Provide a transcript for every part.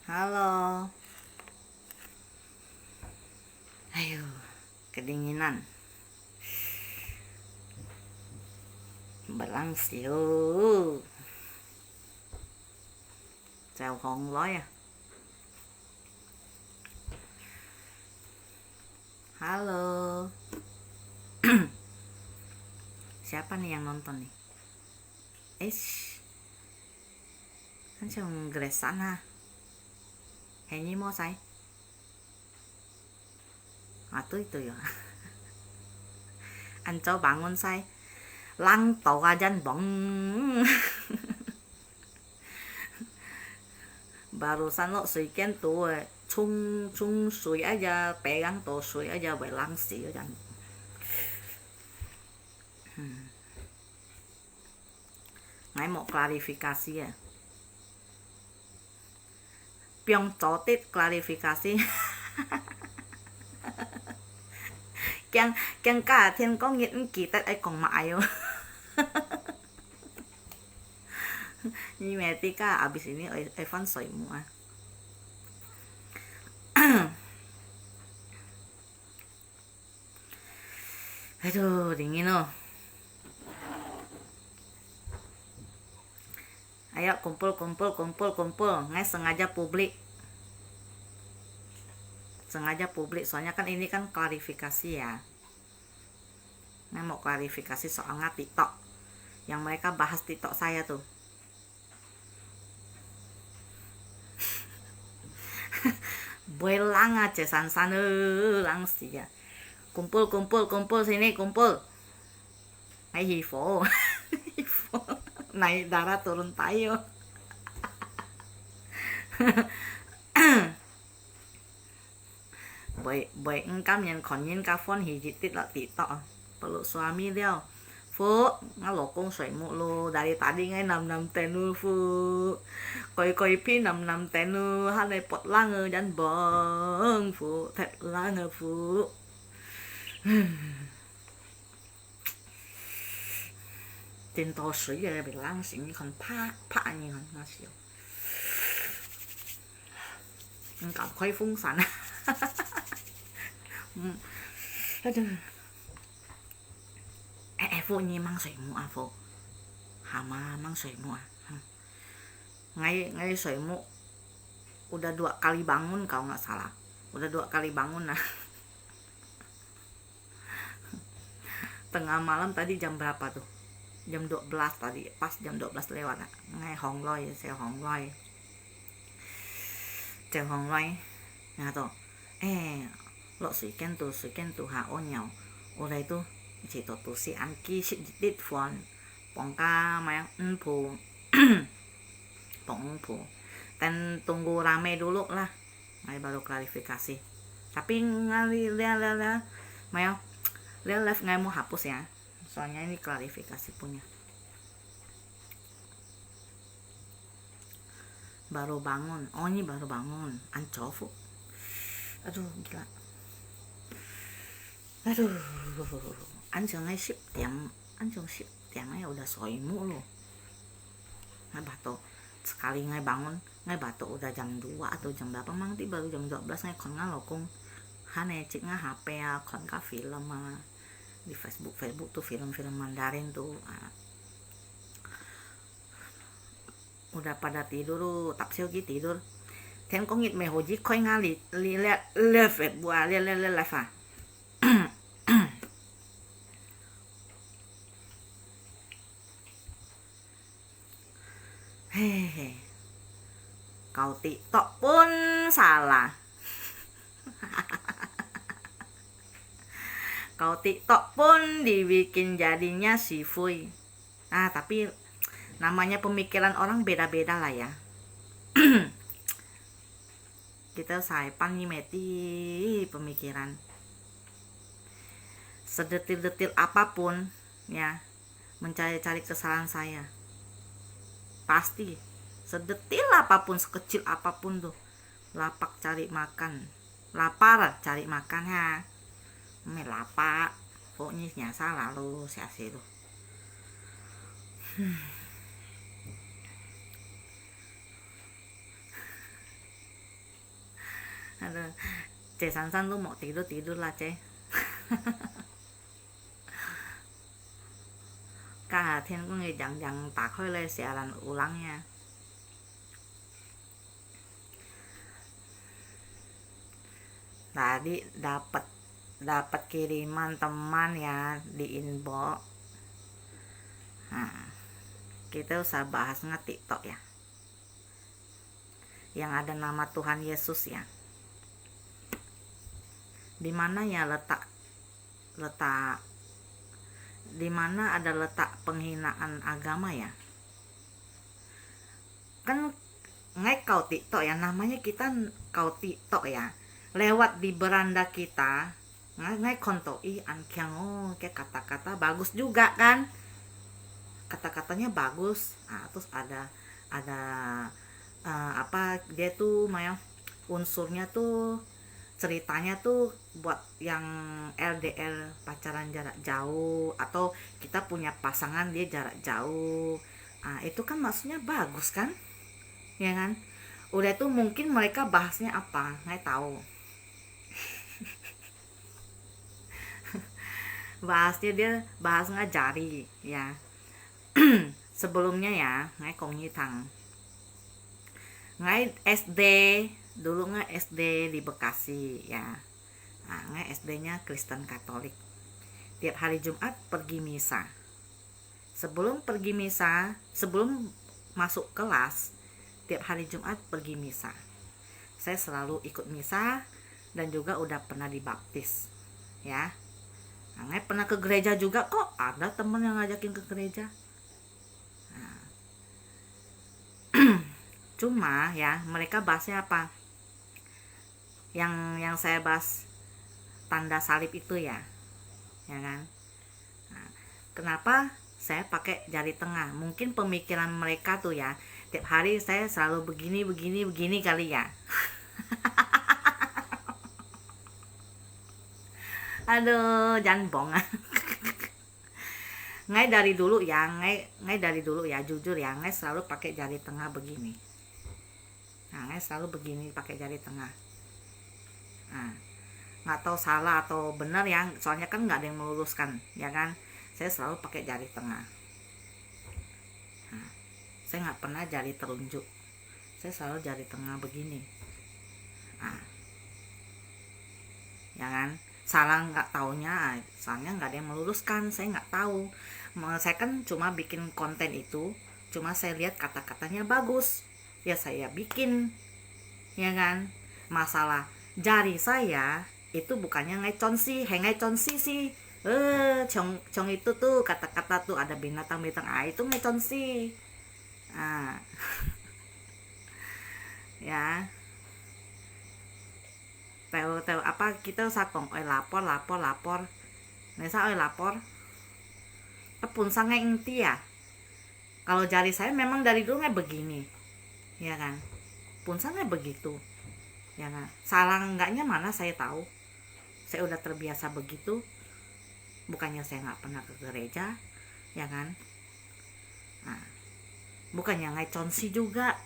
Halo. Ayo, kedinginan. Berlangsung. Chào con lối à. Halo. Siapa nih yang nonton nih? Kan chồng Grace sana. Hẹn mau say. Itu ya. Anh cho bangun say. Lăng tổ ajan bong. Barusan lo suiken tuh chung sui aja, pegang tuh sui aja, berlangsung aja. Nãy mau klarifikasi ya. Piong cotit klarifikasi. Keng cả thiên có nghĩa kỳ tất ấy còn mãi yo. Nhưng mà tika abis ini Evan semua. Aduh, dingin loh. Ayo kumpul. Nggak sengaja publik. Soalnya kan ini kan klarifikasi ya. Nggak mau klarifikasi soalnya TikTok. Yang mereka bahas TikTok saya tuh. Belang aja san langsung ya. Kumpul sini kumpul. Hifo. Naik darah turun tayo. Bởi cảm nhận còn nhìn cả phone hiji tit là TikTok. Peluk suami dia. Fu, ngalokong soi mu lu dari tadi ngay nam tenu fu. Koi pi nam tenu hanai pot lange dan bong fu, thẹt lange fu. Tiền to sủi rồi bị lăng xỉn như con phá như con nó xỉu. Cảm khuấy phung sẵn. Phụ nhi mang sợi mũ à phụ. Hama mang sợi mũ à. Ngay sợi mũ udah 2 kali bangun kalau nggak salah. Udah 2 kali bangun nah. Tengah malam tadi jam berapa tuh? Jam 12 tadi, pas jam 12 lewat nah. Ngay hong loi, xe hong loi. Treo hong loi. Nah tuh. Lo suiken tuh hao nhau. Udah itu chỉ tổ tu si ăn ki shit dit phone pongka mayang empu pong empu dan tunggu rame dulu lah baru klarifikasi tapi ngali lihat mayang live nggak mau hapus ya soalnya ini klarifikasi punya baru bangun ini baru bangun ancofu aduh gila aduh anh ngay ship tiamnya udah soimu loh nggak bato sekali ngai bangun ngai bato udah jam 2 atau jam berapa mang ti baru jam 12 ngai kon ngalokong hane cik nggak HP ya kon ka film di Facebook tuh film Mandarin tuh udah pada tidur tapsil gitu tidur kan kong ngit me hoji koi ngali lihat live buat lihat Hehe, kau TikTok pun salah. Kau TikTok pun dibikin jadinya si Fui. Tapi namanya pemikiran orang beda-beda lah ya. Kita saipan meti pemikiran. Sedetil-detil apapun ya, mencari-cari kesalahan saya. Pasti sedetil apapun, sekecil apapun tuh lapar cari makan ya melapa pokoknya nyasa lalu siasi tuh Aduh, C Sansan tuh mau tidur tidur lah C. Kak Hà Thiên có nghe jangan tak khơi siaran ulangnya. Tadi dapat kiriman teman ya di inbox. Nah, kita usah bahas TikTok ya, yang ada nama Tuhan Yesus ya. Di mana ya letak di mana ada letak penghinaan agama ya? Kan ngai kau TikTok ya, namanya kita kau TikTok ya. Lewat di beranda kita, ngai kontoi ankyang, oh kayak kata-kata bagus juga kan? Kata-katanya bagus. Nah, terus ada apa dia tuh unsurnya tuh, ceritanya tuh buat yang LDR, pacaran jarak jauh, atau kita punya pasangan dia jarak jauh. Nah, itu kan maksudnya bagus kan, ya kan? Udah tuh mungkin mereka bahasnya apa nggak tahu. Bahasnya dia bahas ngajari ya. Sebelumnya ya ngai kongi tang ngai SD dulu, ngai SD di Bekasi ya. Nah, ngai SD-nya Kristen Katolik. Tiap hari Jumat pergi misa. Sebelum pergi misa, sebelum masuk kelas, tiap hari Jumat pergi misa. Saya selalu ikut misa dan juga udah pernah dibaptis ya. Nah, ngai pernah ke gereja juga kok, ada temen yang ngajakin ke gereja. Nah, cuma ya mereka bahasnya apa? Yang saya bahas tanda salib itu ya kan? Nah, kenapa saya pakai jari tengah? Mungkin pemikiran mereka tuh ya, tiap hari saya selalu begini kali ya. Aduh, jangan bohong. Ngai dari dulu ya, jujur ya, ngai selalu pakai jari tengah begini. Nah, ngai selalu begini pakai jari tengah. Nah, nggak tahu salah atau benar ya, soalnya kan nggak ada yang meluruskan ya kan. Saya selalu pakai jari tengah. Nah, saya nggak pernah jari telunjuk, saya selalu jari tengah begini. Nah, ya kan, salah nggak taunya, soalnya nggak ada yang meluruskan, saya nggak tahu. Saya kan cuma bikin konten itu, cuma saya lihat kata-katanya bagus ya saya bikin, ya kan. Masalah jari saya itu bukannya ngai consi sih. Cong itu tuh kata-kata tuh ada binatang-binatang, itu ngai consi. Ah. Ya. Tahu apa kita sakong lapor. Nesa lapor. Pun sangat inti ya. Kalau jari saya memang dari dulu nggak begini, ya kan. Pun sangat begitu, ya kan. Salah enggaknya mana saya tahu. Saya udah terbiasa begitu. Bukannya saya nggak pernah ke gereja, ya kan. Nah, bukannya ngai consi juga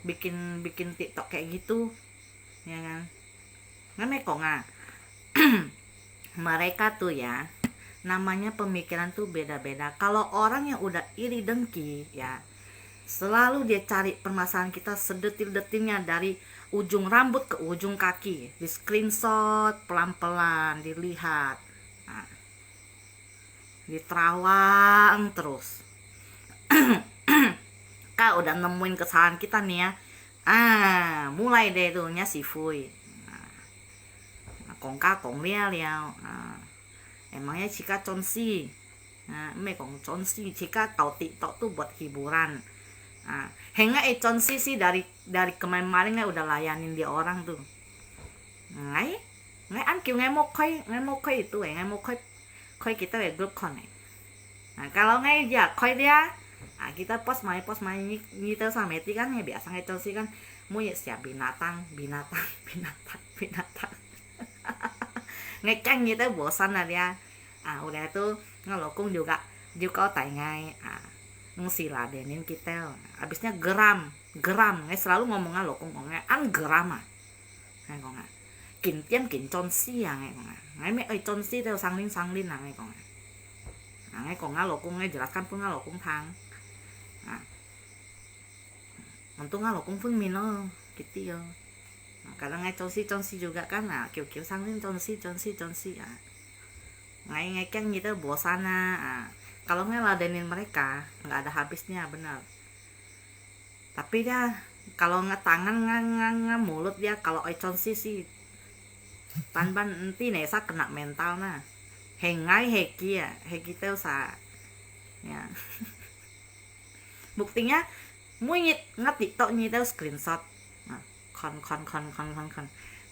bikin TikTok kayak gitu, ya kan. Nggak kok nggak. Mereka tuh ya, namanya pemikiran tuh beda-beda. Kalau orang yang udah iri dengki ya, selalu dia cari permasalahan kita sedetil-detilnya, dari ujung rambut ke ujung kaki, di screenshot pelan-pelan, dilihat, nah, diterawang terus. Kak udah nemuin kesalahan kita nih ya, mulai deh tuh nya si Fui, kong lia, emangnya Cika consi, kong consi Cika tahu TikTok tuh buat hiburan. Hingga consi sih dari kemarin udah layanin dia orang tuh. Ngai an kêu ngai mau khơi itu ngai mau khơi kita grup con này. Kalau ngai ya khơi dia, kita post mai nyita sama itu kan ya biasa ngai consi kan mau ya siap binatang. Ngai canh như tới bosan lah dia. Udah tuh ngelokung juga tại ngai ngesiladenin kita. Abisnya geram, ngai selalu ngomongnya lokung ngomongnya an geram. ngai kong kỉnh tiêm kỉnh chon si ngai kong ngai me chon si theo sang lin ngai kong ngai kong ngalokung ngai jelaskan pun ngalokung thang untung ngalokung pun mino gitu ya. Kadang ngai chon si juga kan kiểu sang lin chon si ngai kan gitu bosan kalau ngai ladenin mereka nggak ada habisnya benar. Tapi dia kalau nggak tangan nggak mulut dia kalau chon si tanban enti nesa kena mental nah hengai heki teh usah ya. Buktinya munyit ngat TikTok nyi teh screenshot kon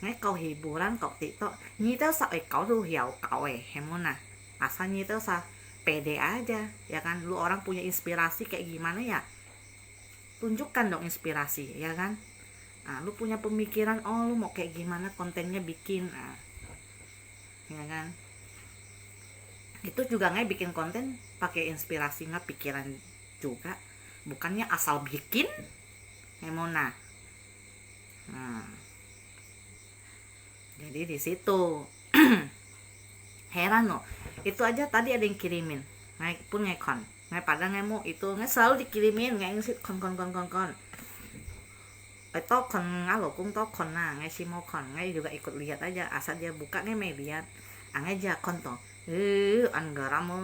ngay kau hiburan kau TikTok nyi teh sa kau tuh hiau kau hemona asal nyi teh sa pede aja ya kan. Lu orang punya inspirasi kayak gimana ya, tunjukkan dong inspirasi ya kan. Lu punya pemikiran lu mau kayak gimana kontennya bikin ya kan. Itu juga nggak bikin konten pakai inspirasi nggak pikiran juga, bukannya asal bikin emona. Jadi di situ heran loh. Itu aja tadi ada yang kirimin ngai pun ngekon ngai padang ngai mau itu ngai selalu dikirimin ngai ngisi kon itu kon ngalokung to kon ngai si mau kon ngai juga ikut lihat aja asal dia buka ngai may lihat ngai aja kon to anggara mo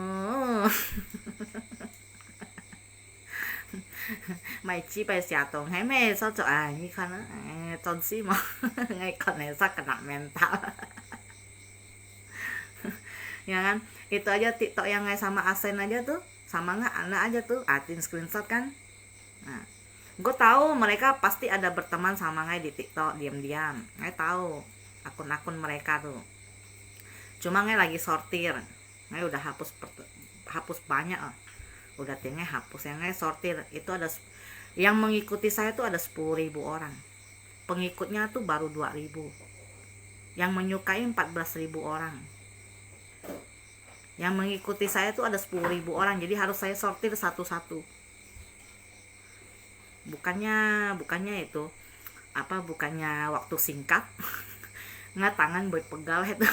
mày chỉ phải xả tông hay mày sao cho như con nó tôn si mà ngay con này sao kena mental. Ya kan, itu aja TikTok yang ngai sama Asen aja tuh, sama nggak anak aja tuh, atin screenshot kan. Nah, gue tahu mereka pasti ada berteman sama ngai di TikTok diam-diam, ngai tahu akun-akun mereka tuh. Cuma ngai lagi sortir, ngai udah hapus banyak udah tinggal hapus yang ngai sortir. Itu ada yang mengikuti saya tuh ada 10.000 orang, pengikutnya tuh baru 2.000, yang menyukai 14.000 orang. Yang mengikuti saya tuh ada 10.000 orang, jadi harus saya sortir satu-satu. Bukannya itu bukannya waktu singkat nggak tangan buat pegal itu.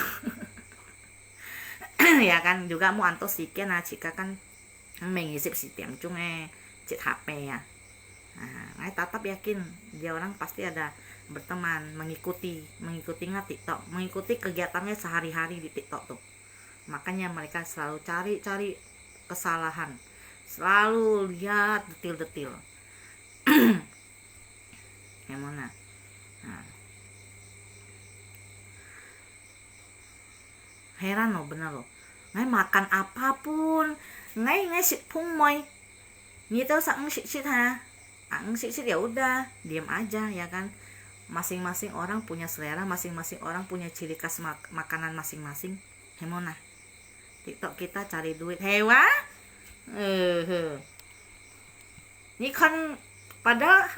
Ya kan, juga mau antos sikian cika kan mengisip si tiang cung cit HP ya. Nah, tetap yakin dia orang pasti ada berteman, mengikuti nggak TikTok, mengikuti kegiatannya sehari-hari di TikTok tuh. Makanya mereka selalu cari kesalahan, selalu lihat detil-detil. Yang mana? Heran loh, bener loh. Ngai makan apapun, ngai sit pung moy, gitu sang sit sit ya udah, diam aja ya kan. Masing-masing orang punya selera, masing-masing orang punya ciri khas makanan masing-masing. Hemona. TikTok kita cari duit hewa. Ini kan padahal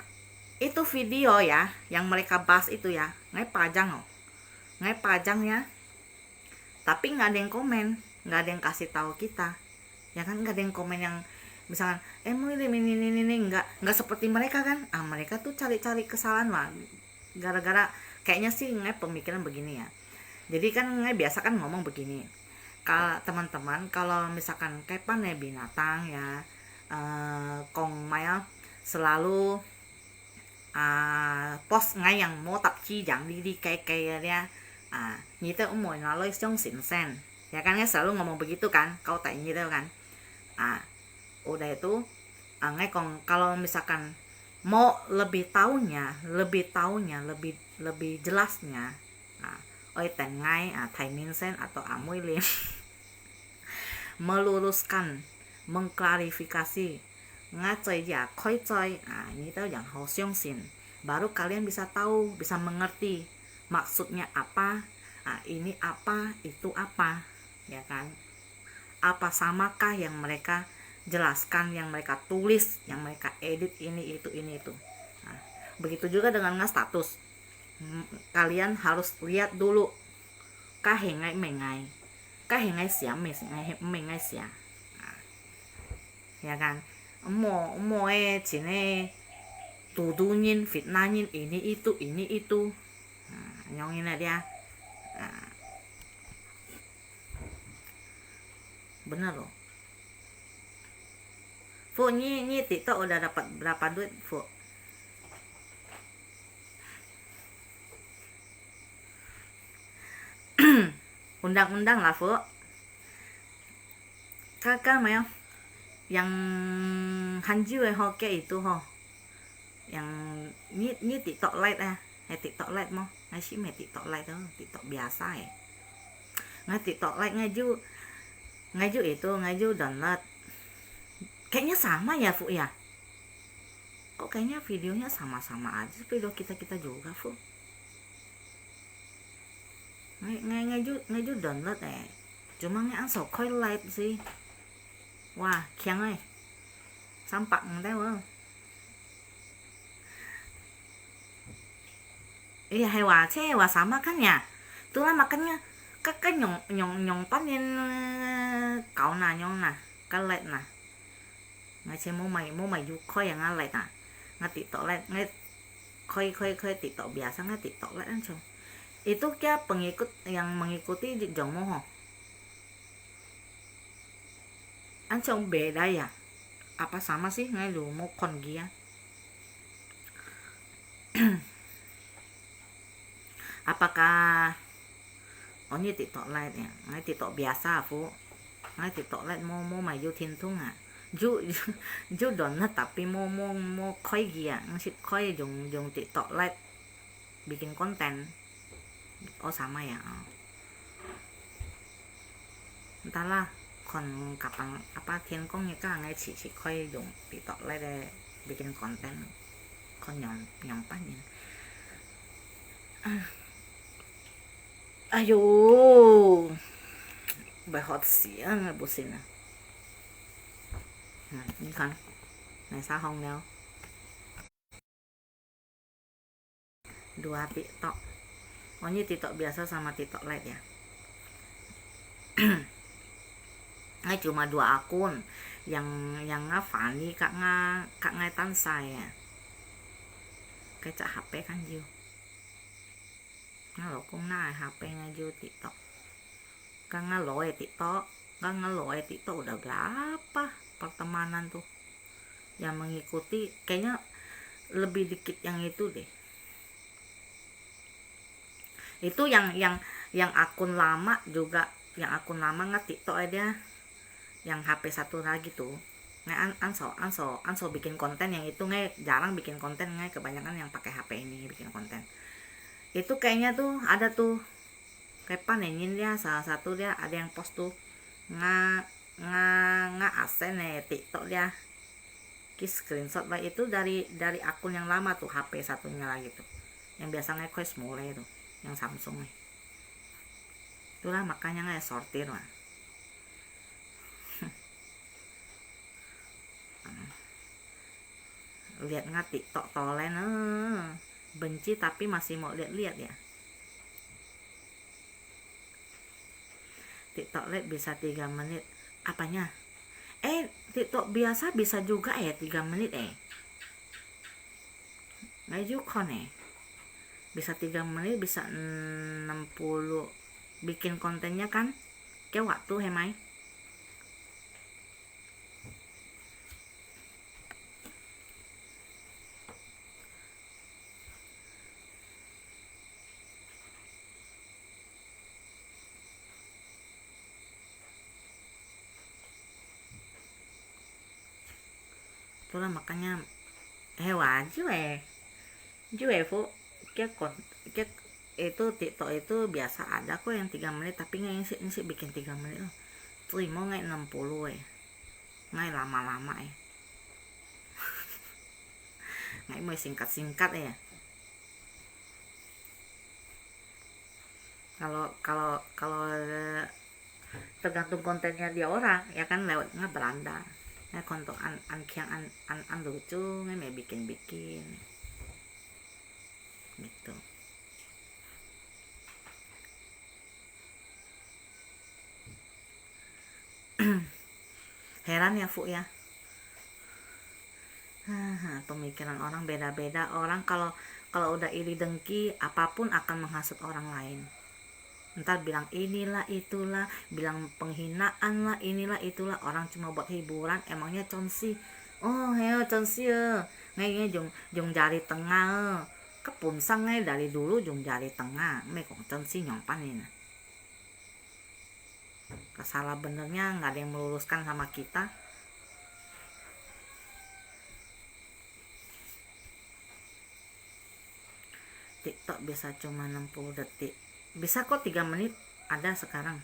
itu video ya yang mereka bahas itu ya, ngai pajang ya. Tapi nggak ada yang komen, nggak ada yang kasih tahu kita, ya kan. Nggak ada yang komen yang misalkan ini nggak seperti mereka kan. Mereka tuh cari kesalahan lah, gara-gara kayaknya sih ngai pemikiran begini ya. Jadi kan ngai biasa kan ngomong begini, kalau teman-teman kalau misalkan kayak panai binatang ya, kong maya selalu post ngai yang mau tapci yang di kayak dia như tao umur nói trong xỉn sen ya kan, selalu ngomong begitu kan, kau tak ini tuh kan. Udah itu ngai kong kalau misalkan mau lebih jelasnya oi tengai thai minsen atau amoy lim meluruskan, mengklarifikasi ngacai ya koi coy ini tuh yang hao xiong xin, baru kalian bisa tahu, bisa mengerti maksudnya apa, ini apa, itu apa, ya kan. Apa samakah yang mereka jelaskan, yang mereka tulis, yang mereka edit, ini itu. Begitu juga dengan status, kalian harus lihat dulu kahengai siam mengai sia, ya kan. Cine tuduhin, fitnahin ini itu. Nyongin dia. Nah, bener loh. Fu, ini TikTok udah dapat berapa duit, Fu? Undang-undang lah, Fu. Kakak mau yang Hanju Hoke itu ho. Yang ini TikTok Lite TikTok Lite mau. Ngay sih TikTok Lite đó, TikTok biasa ya. Ngay TikTok Lite ngaju itu, ngaju download. Kayaknya sama ya, Fu ya. Kok kayaknya videonya sama-sama aja video kita juga, Fu. Ngaju download cuma nghe sổ khơi live gì wah khen ơi sampak đấy không iya hewa cewa sama kan ya, itulah makanya kakak nyong panin cậu nào nyong nè cái live nè ngay xem mau mày du khơi yang ngay live nè ngay TikTok live ngay khơi TikTok biasa ngay TikTok live langsung itu kia pengikut yang mengikuti Jongmo ho. Ancong beda ya? Apa sama sih ngay lu mau kon gia? Apakah ini TikTok live ya? Ngay TikTok biasa, Fu. Ngay TikTok live mau mày vô thiên thung à? Ju download tapi mau khơi gia, ngasih khơi dùng TikTok live bikin konten. Oh sama ya. Entahlah kon kapan apa thiên công như cả ngay chỉ khơi dùng TikTok lại để bikin konten kon nyong panin. Ayo bài hot siang bosin à. Ini kan này sao không đâu 2 TikTok. Oh ini TikTok biasa sama TikTok Lite ya. Ngay cuma 2 akun yang Fanny kak ngai tan saya cái chả HP kan Jiu nó cũng nai HP ngay Jiu TikTok kan ngeloe TikTok udah berapa pertemanan tuh yang mengikuti, kayaknya lebih dikit yang itu deh. Itu yang akun lama juga, yang akun lama nggak TikTok aja, yang HP satu lagi tuh nggak anso bikin konten, yang itu nggak jarang bikin konten, nggak kebanyakan yang pakai HP ini bikin konten. Itu kayaknya tuh ada tuh kayak panenin dia salah satu, dia ada yang post tuh nggak asen TikTok dia ki screenshot lah itu dari akun yang lama tuh, HP satunya lagi tuh yang biasa nge-quest mulai tuh yang Samsung nih. Itulah makanya nggak sortir lah. Lihat nggak TikTok tolen benci tapi masih mau lihat ya. TikTok live bisa 3 menit apanya? TikTok biasa bisa juga 3 menit nggak juga bisa 3 menit, bisa 60 bikin kontennya kan kayak waktu hemai. Itulah makanya wajib Fu kayak itu TikTok itu biasa ada kok yang 3 menit tapi nggak ngisi bikin 3 menit loh. Terima nggak 60 nggak lama-lama nggak mau singkat-singkat kalau tergantung kontennya dia orang ya kan, lewat nggak beranda nah konten an lucu nggak mau bikin gitu. Heran ya Fu ya, Pemikiran orang beda-beda. Orang kalau kalau udah iri dengki, apapun akan menghasut orang lain. Ntar bilang inilah itulah, bilang penghinaan lah, inilah itulah. Orang cuma buat hiburan, emangnya consi. Oh heo consi ngay jung jung jari tengah kepunsang ngay dari dulu jung jari tengah me kong consi nyompan ini. Kesalah benernya nggak ada yang meluruskan sama kita. TikTok bisa cuma 60 detik. Bisa kok 3 menit ada sekarang.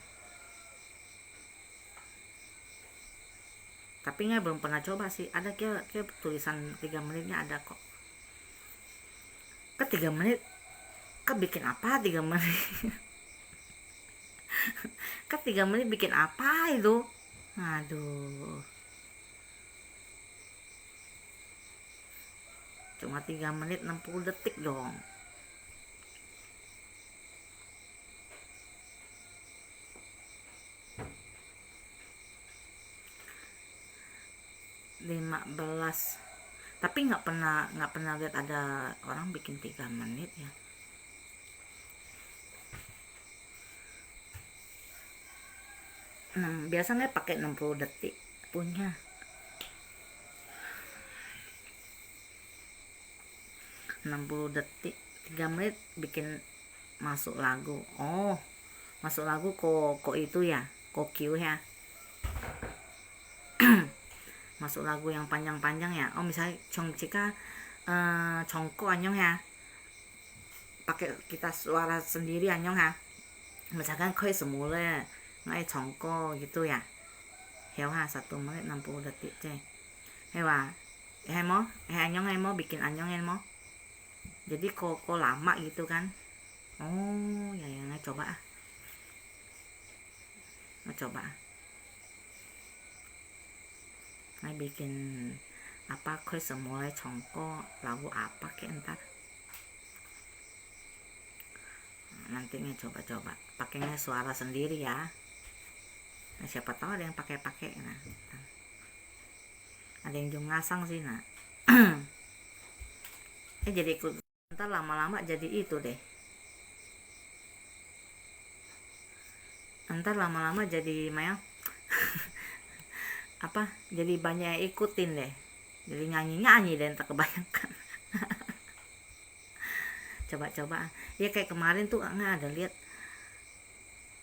Tapi nggak belum pernah coba sih. Ada kira tulisan 3 menitnya ada kok. Ke 3 menit ke bikin apa 3 menit? Ke 3 menit bikin apa itu? Aduh. Cuma 3 menit 60 detik dong. (15) Tapi nggak pernah lihat ada orang bikin 3 menit ya. Biasanya pakai 60 detik punya. 60 detik 3 menit bikin masuk lagu. Oh, masuk lagu kok itu ya, kok Q ya. Masuk lagu yang panjang-panjang ya. Oh misalnya Chongchika Chongko anyong ya, pakai kita suara sendiri anyong ya. Misalkan koi semula ngai Chongko gitu ya. Heo ha 1 menit 60 detik ceh. Hewa mo anyong mo bikin anyong mo. Jadi kok lama gitu kan. Oh ya ngai coba ah. Coba ngai bikin apa koi semula Chongko lagu apa ke entar. Nanti nih coba pakainya suara sendiri ya. Nah, siapa tahu ada yang pakai nah. Ada yang juga ngasang sih nah. Jadi ikut ntar lama-lama jadi itu deh. Ntar lama-lama jadi Mel apa jadi banyak yang ikutin deh. Jadi nyanyi deh tak kebayangkan. Coba ya kayak kemarin tuh nggak ada lihat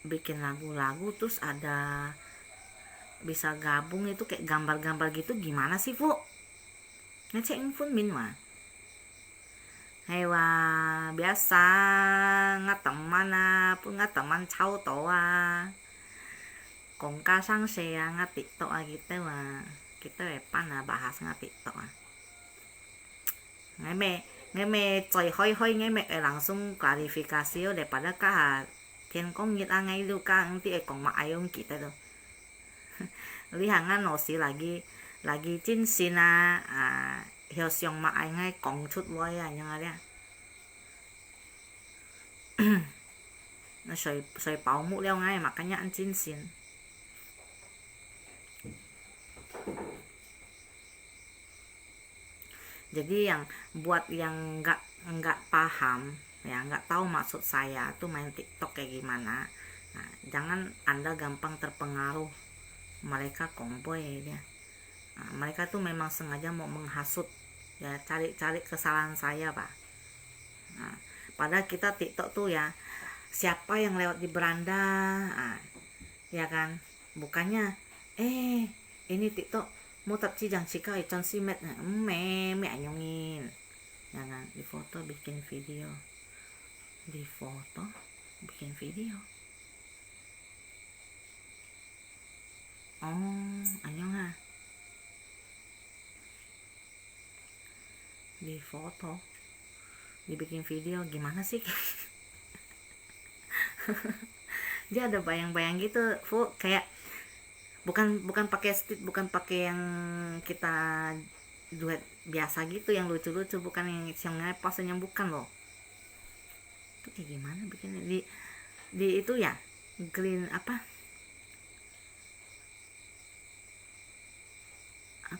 bikin lagu-lagu terus ada bisa gabung itu kayak gambar-gambar gitu, gimana sih Fu? Ngecek pun min mah hewa biasa nggak teman pun nggak teman cau toa kongka sang saya nggak TikTok gitu mah kita wepan bahas nggak TikTok ngeme coy hoi ngeme langsung klarifikasi daripada kah thiên công nhiệt ngay lu ka nanti kong maayong kita tuh lihangan nosi lagi cinsin hiệu siong maay ngay kong chút voi nhưng mà nó soi bảo mũ leo ngay makanya ăn cinsin. Jadi yang buat yang nggak paham ya, nggak tahu maksud saya tuh main TikTok kayak gimana, nah, jangan Anda gampang terpengaruh. Mereka komboy ya, nah, mereka tuh memang sengaja mau menghasut ya, cari kesalahan saya pak. Nah, padahal kita TikTok tuh ya siapa yang lewat di beranda, nah, ya kan, bukannya ini TikTok mau tapi jangan sih kau ikan simet me anyongin ya kan, di foto bikin video oh anyong ha di foto dibikin video gimana sih. Dia ada bayang-bayang gitu Fu, kayak bukan pakai stick, bukan pakai yang kita duet biasa gitu yang lucu-lucu, bukan yang posenya, bukan loh. Itu kayak gimana bikinnya di itu ya green apa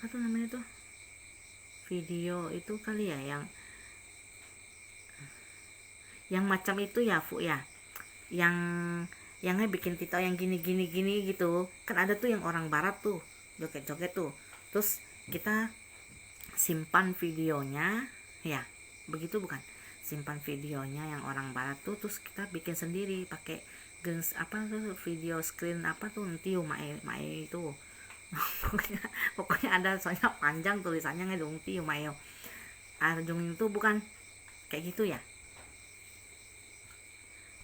tuh namanya tuh video itu kali ya, yang macam itu ya Fu ya, yang bikin TikTok yang gini gini gini gitu kan. Ada tuh yang orang barat tuh joget-joget tuh, terus kita simpan videonya ya, begitu bukan, simpan videonya yang orang barat tuh, terus kita bikin sendiri pakai apa tuh, video screen apa tuh nanti mae itu pokoknya ada, soalnya panjang tulisannya ngedong tiu mayo arjung itu bukan kayak gitu ya.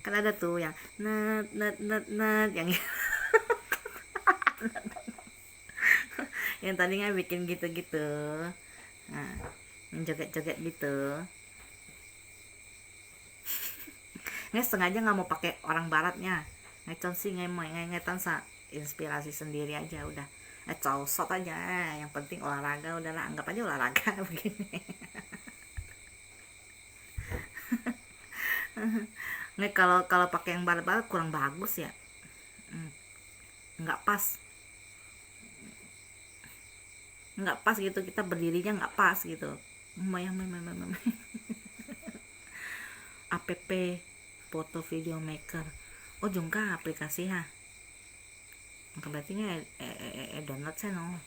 Kan ada tuh yang net net net net yang yang tadinya bikin gitu-gitu, nah yang joget-joget gitu. Nggak sengaja nggak mau pakai orang baratnya, ngecon sih ngetan sa inspirasi sendiri aja udah, cowsot aja, yang penting olahraga udahlah, anggap aja olahraga begini. Nggak, kalau pakai yang barat-barat kurang bagus ya. Nggak pas, gitu, kita berdirinya nggak pas gitu. App foto video maker, oh jungka aplikasi ha, berarti download saya no,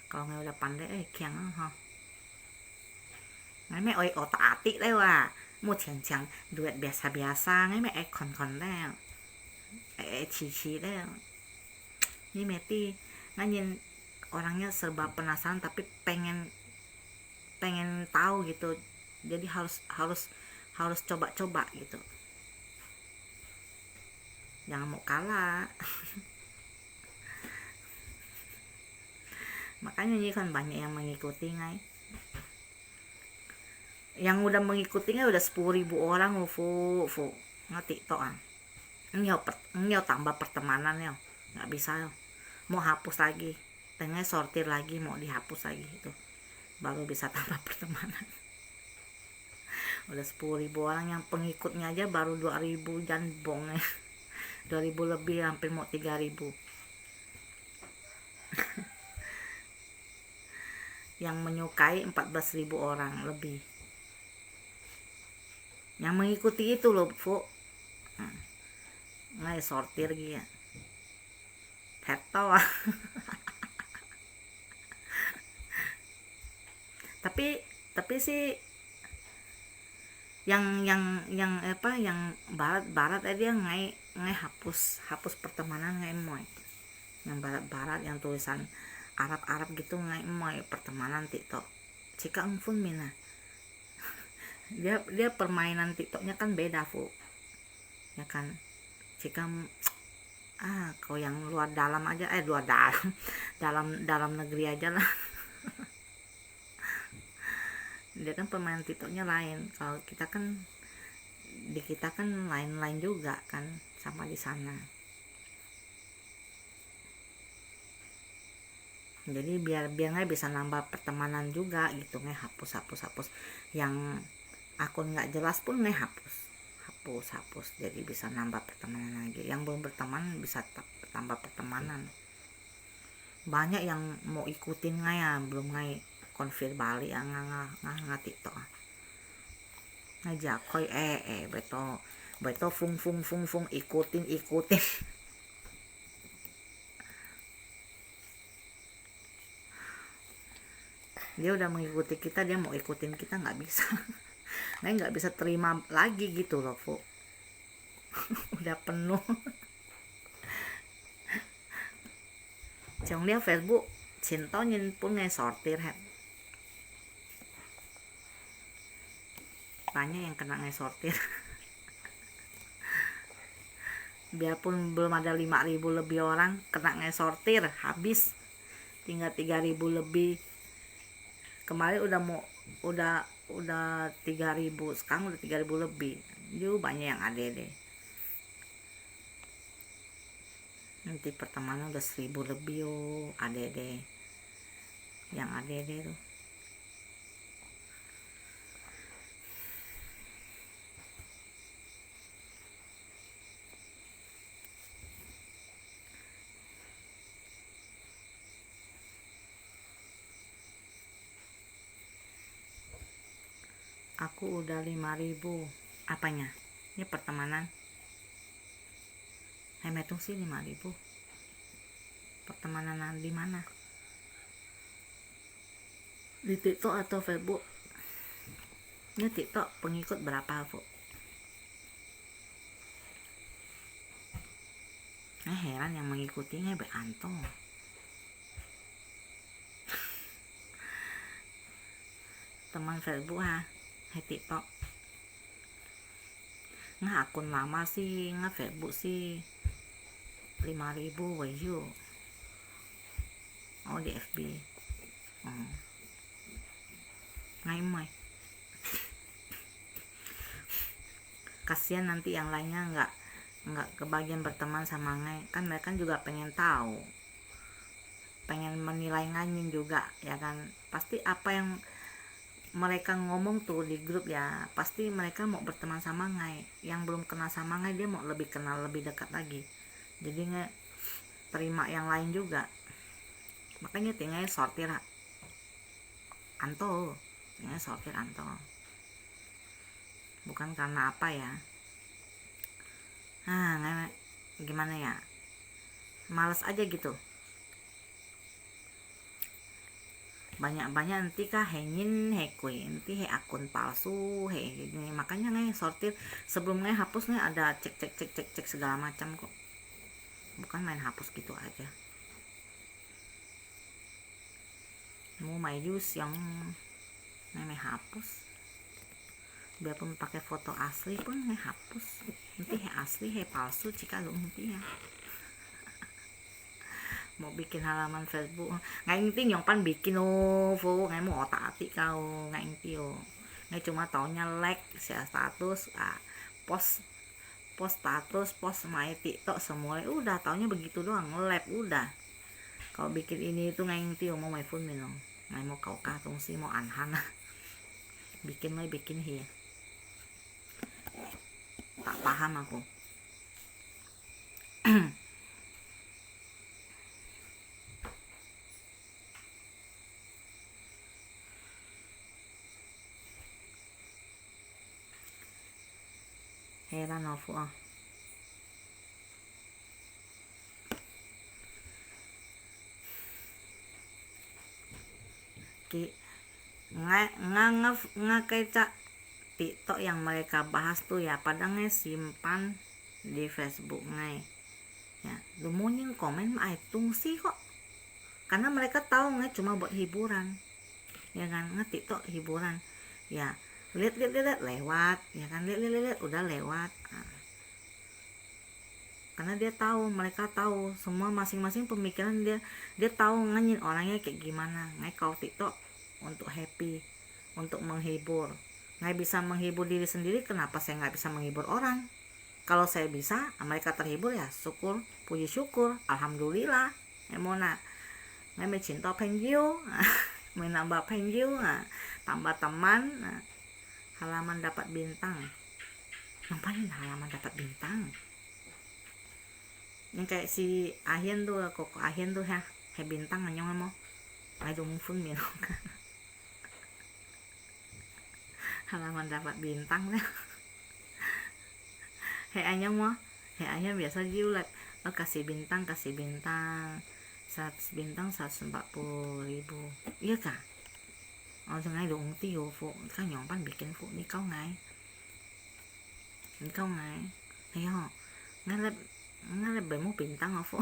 kalau nggak udah pandai kiang ha, ngay mẹ ơi otak atik đấy wa, một chàng duet biasa-biasa ngay mẹ kon đấy, cici đấy, ini meti nganyin orangnya serba penasaran tapi pengen tahu gitu, jadi harus coba-coba gitu, jangan mau kalah. Makanya ini kan banyak yang mengikuti ngai, yang udah mengikutinya udah 10.000 orang fu ngerti toh ah. Ini tambah pertemanan ya, nggak bisa ya, mau hapus lagi, tengah sortir lagi, mau dihapus lagi itu baru bisa tambah pertemanan. Udah 10.000 orang, yang pengikutnya aja baru 2.000 janbong ya. 2.000 lebih, hampir mau 3.000. Yang menyukai 14.000 orang lebih. Yang mengikuti itu loh Fu, nggak sortir gitu ya, peto. tapi sih yang apa, yang barat dia ngai hapus pertemanan ngai moy, yang barat yang tulisan Arab gitu ngai moy pertemanan TikTok. Jika pun mina dia permainan TikToknya kan beda Fu ya kan. Jika kau yang luar dalam aja, luar dalam negeri aja lah. Dia kan pemain TikToknya lain, kalau kita kan lain juga kan sama di sana. Jadi biar nggak bisa nambah pertemanan juga gitu, nggak hapus yang akun nggak jelas pun nggak hapus, jadi bisa nambah pertemanan lagi, yang belum berteman bisa tambah pertemanan. Banyak yang mau ikutin nggak ya, belum nggak konfir balik nggak TikTok ngajak koi beto fung ikutin. Dia udah mengikuti kita, dia mau ikutin kita nggak bisa. Nggak bisa terima lagi gitu loh Fu. Udah penuh. Trong dia Facebook cinta nhìn pun ngai sortir hat, banyak yang kena ngai sortir. Biarpun belum ada 5.000 lebih orang kena ngai sortir, habis tinggal 3.000 lebih. Kemarin udah 3.000, sekarang udah 3.000 lebih. Juga banyak yang ada deh. Nanti pertemanan udah 1.000 lebih ada deh, yang ada deh tuh. Aku udah 5.000. Apanya? Ini pertemanan. Hitung sih 5.000. Pertemanan di mana? Di TikTok atau Facebook? Ini TikTok pengikut berapa, Bu? Heran yang mengikutinya beanto. Teman Facebook TikTok. Akun lama sih, Facebook sih 5.000 wayu. Oh, di FB. Mai. Kasihan nanti yang lainnya nggak kebagian berteman sama Ngai. Kan mereka juga pengen tahu, pengen menilai Ngai juga, ya kan. Pasti apa yang mereka ngomong tuh di grup ya, pasti mereka mau berteman sama Ngai. Yang belum kenal sama Ngai, dia mau lebih kenal, lebih dekat lagi. Jadi Ngai terima yang lain juga. Makanya tinggal sortir Anto. Tinggal sortir Anto. Bukan karena apa ya. Ngai gimana ya? Males aja gitu. Banyak-banyak nanti kah hengin hekui, nanti akun palsu gini. Makanya Ngai sortir sebelum Ngai hapus, Ngai ada cek segala macam kok. Bukan main hapus gitu aja. Mau main use yang Ngai hapus. Biarpun pakai foto asli pun Ngai hapus. Nanti asli palsu jika lu nanti ya. Mau bikin halaman Facebook Ngai ngerti nyongpan bikin Fu Ngai mau otak atik kau Ngai ngerti Ngai cuma taunya like, share status, post status, post my TikTok semua udah taunya begitu doang, nge-lab udah. Kalau bikin ini itu Ngai ngerti mau my phone minum Ngai mau kau katung sih mau anhana bikin hi tak paham aku. Heran aku ngekecak TikTok yang mereka bahas tuh ya, padahal Ngai simpan di Facebook Ngai ya. Lumunyin komen aitung sih kok, karena mereka tahu Ngai cuma buat hiburan ya kan. TikTok hiburan ya, lihat lewat ya kan, lihat udah lewat. Karena dia tahu, mereka tahu semua masing-masing pemikiran dia tahu Ngai orangnya kayak gimana. Ngai kalau TikTok untuk happy, untuk menghibur. Ngai bisa menghibur diri sendiri, kenapa saya nggak bisa menghibur orang? Kalau saya bisa, mereka terhibur ya syukur, puji syukur, alhamdulillah. Emona Ngai cinta penjiu menambah penjiu, tambah teman, halaman dapat bintang. Ngapain halaman dapat bintang? Yang kayak si Ahien tuh, kok Ahien tuh ya, bintang anyong mo. Ngai dung phun minum halaman dapat bintang ya. Anyong mo, Anyong biasa jiulat kasih bintang 100 bintang 140.000 iya kah. Ngai dong tiêu phụ các nhóm ban bikin phụ ni câu Ngai thấy không, Ngai lebih mau bintang phụ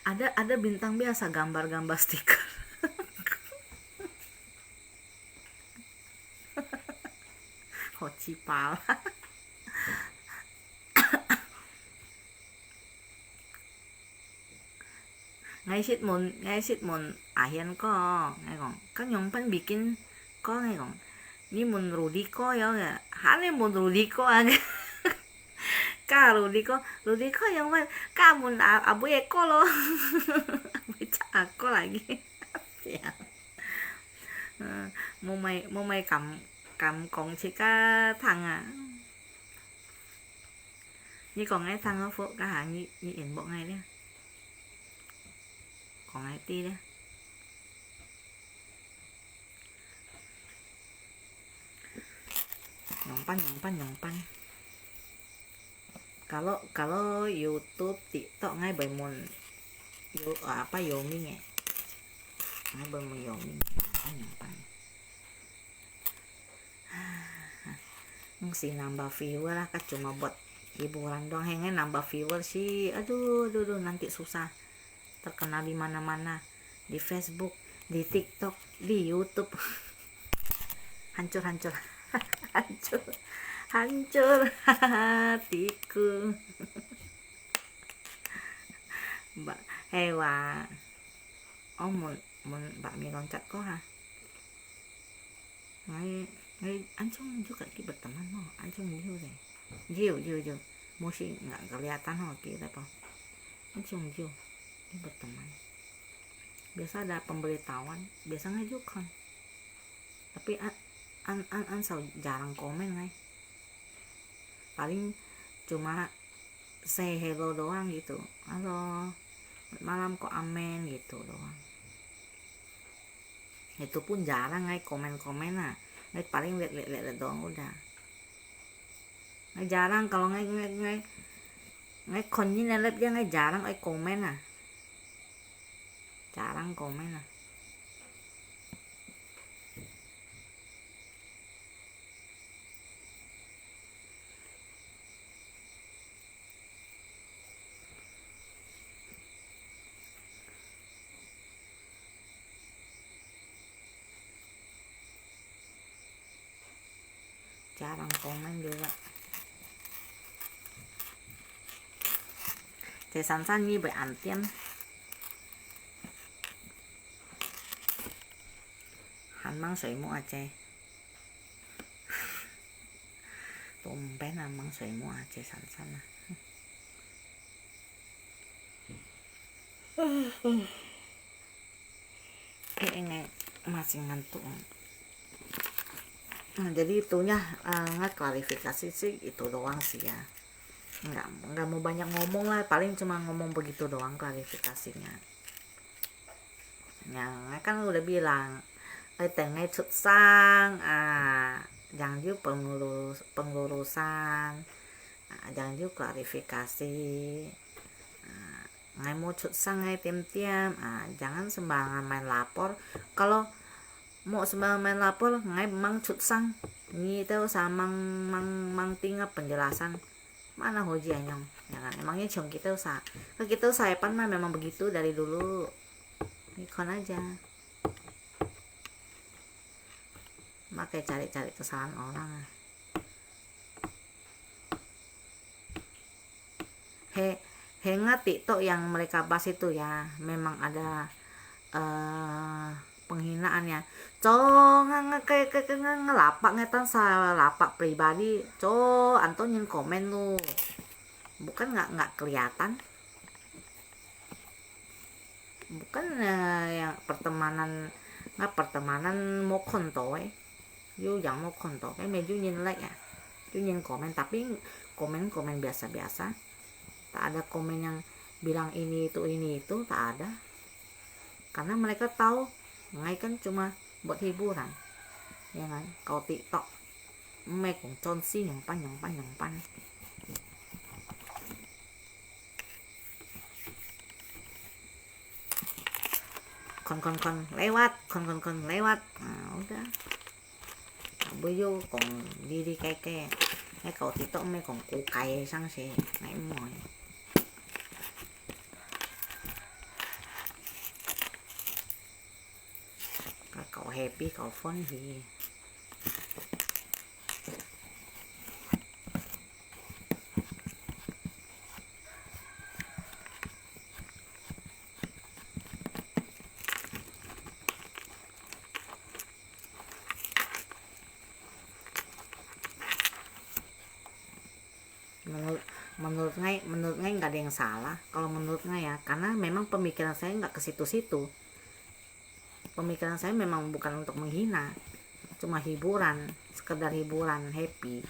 ada bintang biasa, gambar stiker. Hocipal. Ngay shit mun Ahien ko Ngai còn các nhóm ban bikin có Ngai còn ni mun Rudy ko ya hane mun Rudy ko ka Rudy ko yang man ka mun abu eko lo baca aku lagi ya. Mau may cầm còn chỉ cả thằng như còn ngay thằng ở phụ cả như yển bộ ngay đấy, còn ngay ti đấy. nyongpan. Kalau YouTube, TikTok ngay bởi một Yomi ngay bởi một Yomi nyongpan. Si nambah viewer lah kan cuma buat hiburan doang, hanya nambah viewer sih, aduh nanti susah terkenal di mana-mana, di Facebook, di TikTok, di YouTube. hancur hatiku. Mbak hewa mun bakmi loncat kok ha ngay anh Chung juga berteman ho, anh Chung Jiu musik nggak kelihatan ho kita po, anh Chung dia berteman, biasa ada pemberitahuan, biasa ngajukan, tapi an jarang komen ngay, paling cuma say hello doang gitu, halo malam kok amen gitu doang, itu pun jarang ngay komen lah, ngay paling lihat doang udah, ngay jarang kalau ngay kon như là lớp ngay jarang ai komen jarang komen jarang komen juga. Thì sẵn sàng như vậy ăn tiền hắn mang水mua chè tôm bé nào mang水mua chè sẵn sàng ini masih ngantuk. Nah, jadi itunya klarifikasi sih itu doang sih ya, nggak mau banyak ngomong lah, paling cuma ngomong begitu doang klarifikasinya ya. Kan udah bilang ngay xuất sang jangan juga pengurusan jangan juga klarifikasi ngay mau xuất sang ngay tiam-tiam jangan sembarangan main lapor. Kalau mau sembarangan main lapor ngay mang xuất sang gitu sama mang tinggal penjelasan mana hoji anyong ya kan, emangnya chong kita usaha pan mah memang begitu dari dulu, ikon aja makanya cari kesalahan orang. Hengat TikTok yang mereka bahas itu ya memang ada penghinaannya. Kayak ngelapak ngetan salah lapak pribadi. Anton yang komen lu. Bukan nggak kelihatan. Bukan yang pertemanan mau konto Yu yang mau konto meju nhìn like ya. Yu nhìn komen tapi komen biasa-biasa. Tak ada komen yang bilang ini itu tak ada. Karena mereka tahu ngay kan cuma buat hiburan ya kan. Kalau TikTok mấy cũng trôn xi nyongpan kon lewat udah bây giờ còn đi cái cậu TikTok mấy còn củ cày sang xe nãy mỏi cậu happy cậu phone gì menurut Ngay nggak ada yang salah kalau menurut Ngay ya, karena memang pemikiran saya nggak ke situ-situ. Pemikiran saya memang bukan untuk menghina, cuma hiburan, sekedar hiburan, happy.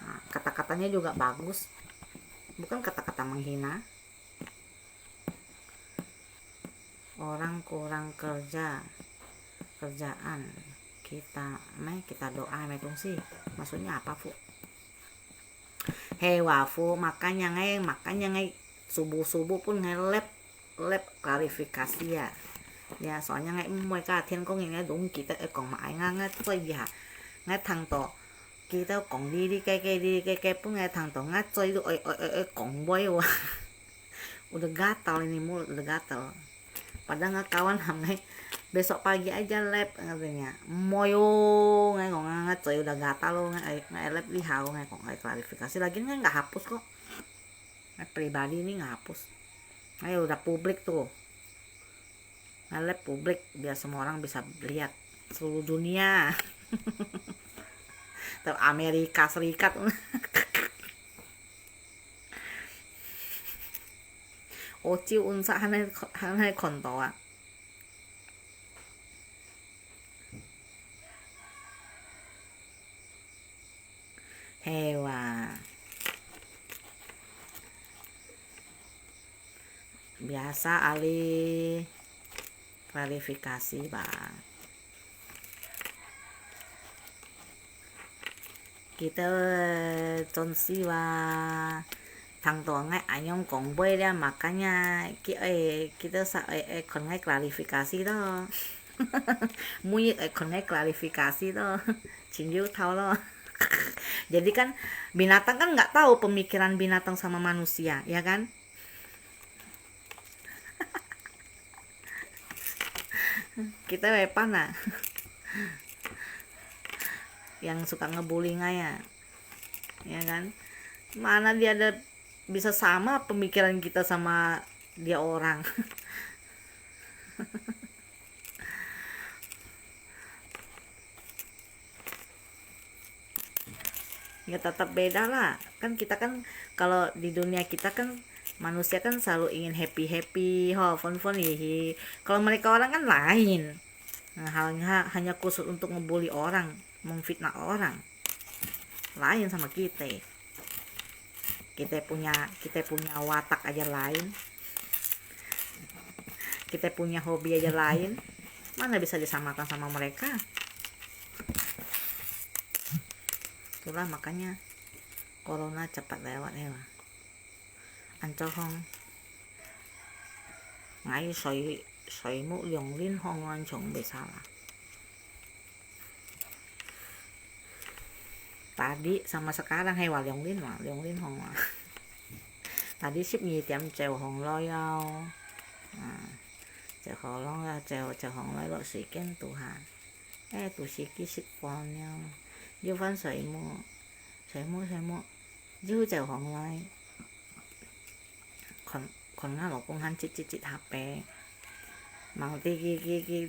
Nah, kata-katanya juga bagus, bukan kata-kata menghina. Orang kurang kerjaan kita doa kongsi. Maksudnya apa Fu? Hewa Fu, makanya ngai subuh pun ngai lep klarifikasi ya. Ya soalnya ngai mereka thiên công ngai đúng kita còn mãi ngai chơi ya ngai thằng to kita còn đi cái pun ngai thằng to ngai chơi tuh còn boy wah udah gatal ini mulut udah gatal. Padahal nggak kawan ngai besok pagi aja lab katanya moyo ngai kok ngai chơi udah gatal lo ngai lab di hao ngai kok ngai klarifikasi lagi ngai nggak hapus kok ngai pribadi ini nggak hapus ngai udah publik tuh nge-lab publik biar semua orang bisa lihat seluruh dunia. Atau Amerika Serikat. Oci unsa hanai kontoa. Hewa. Biasa ali klarifikasi Bang. Kita consi wa thằng to ngay anh còn bơi ra makanya kita còn ngay klarifikasi đó. Mui còn ngay klarifikasi đó. Cinju tahu loh. Jadi kan binatang kan nggak tahu pemikiran binatang sama manusia, ya kan? Kita pana yang suka ngebully ya kan, mana dia ada bisa sama pemikiran kita sama dia orang. Ya tetap beda lah kan, kita kan kalau di dunia kita kan manusia kan selalu ingin happy fun hihi. Kalau mereka orang kan lain. Nah, hanya khusus untuk ngebully orang, memfitnah orang. Lain sama kita. Kita punya watak aja lain. Kita punya hobi aja lain. Mana bisa disamakan sama mereka? Itulah makanya corona cepat lewat ya. Anh cho không ngay soi mũ liồng linh hong anh chồng bị sao lah. Tadi sama sekarang hewa liồng linh hong lah. Tadi ship nhì tiệm chèo hồng loi ao chèo hồng loi chèo hồng loi lộ sĩ kén tù hà tù sĩ kí ship con nhau yêu phân soi mũ yêu chèo hồng loi còn nga lộc công han chít HP mau ti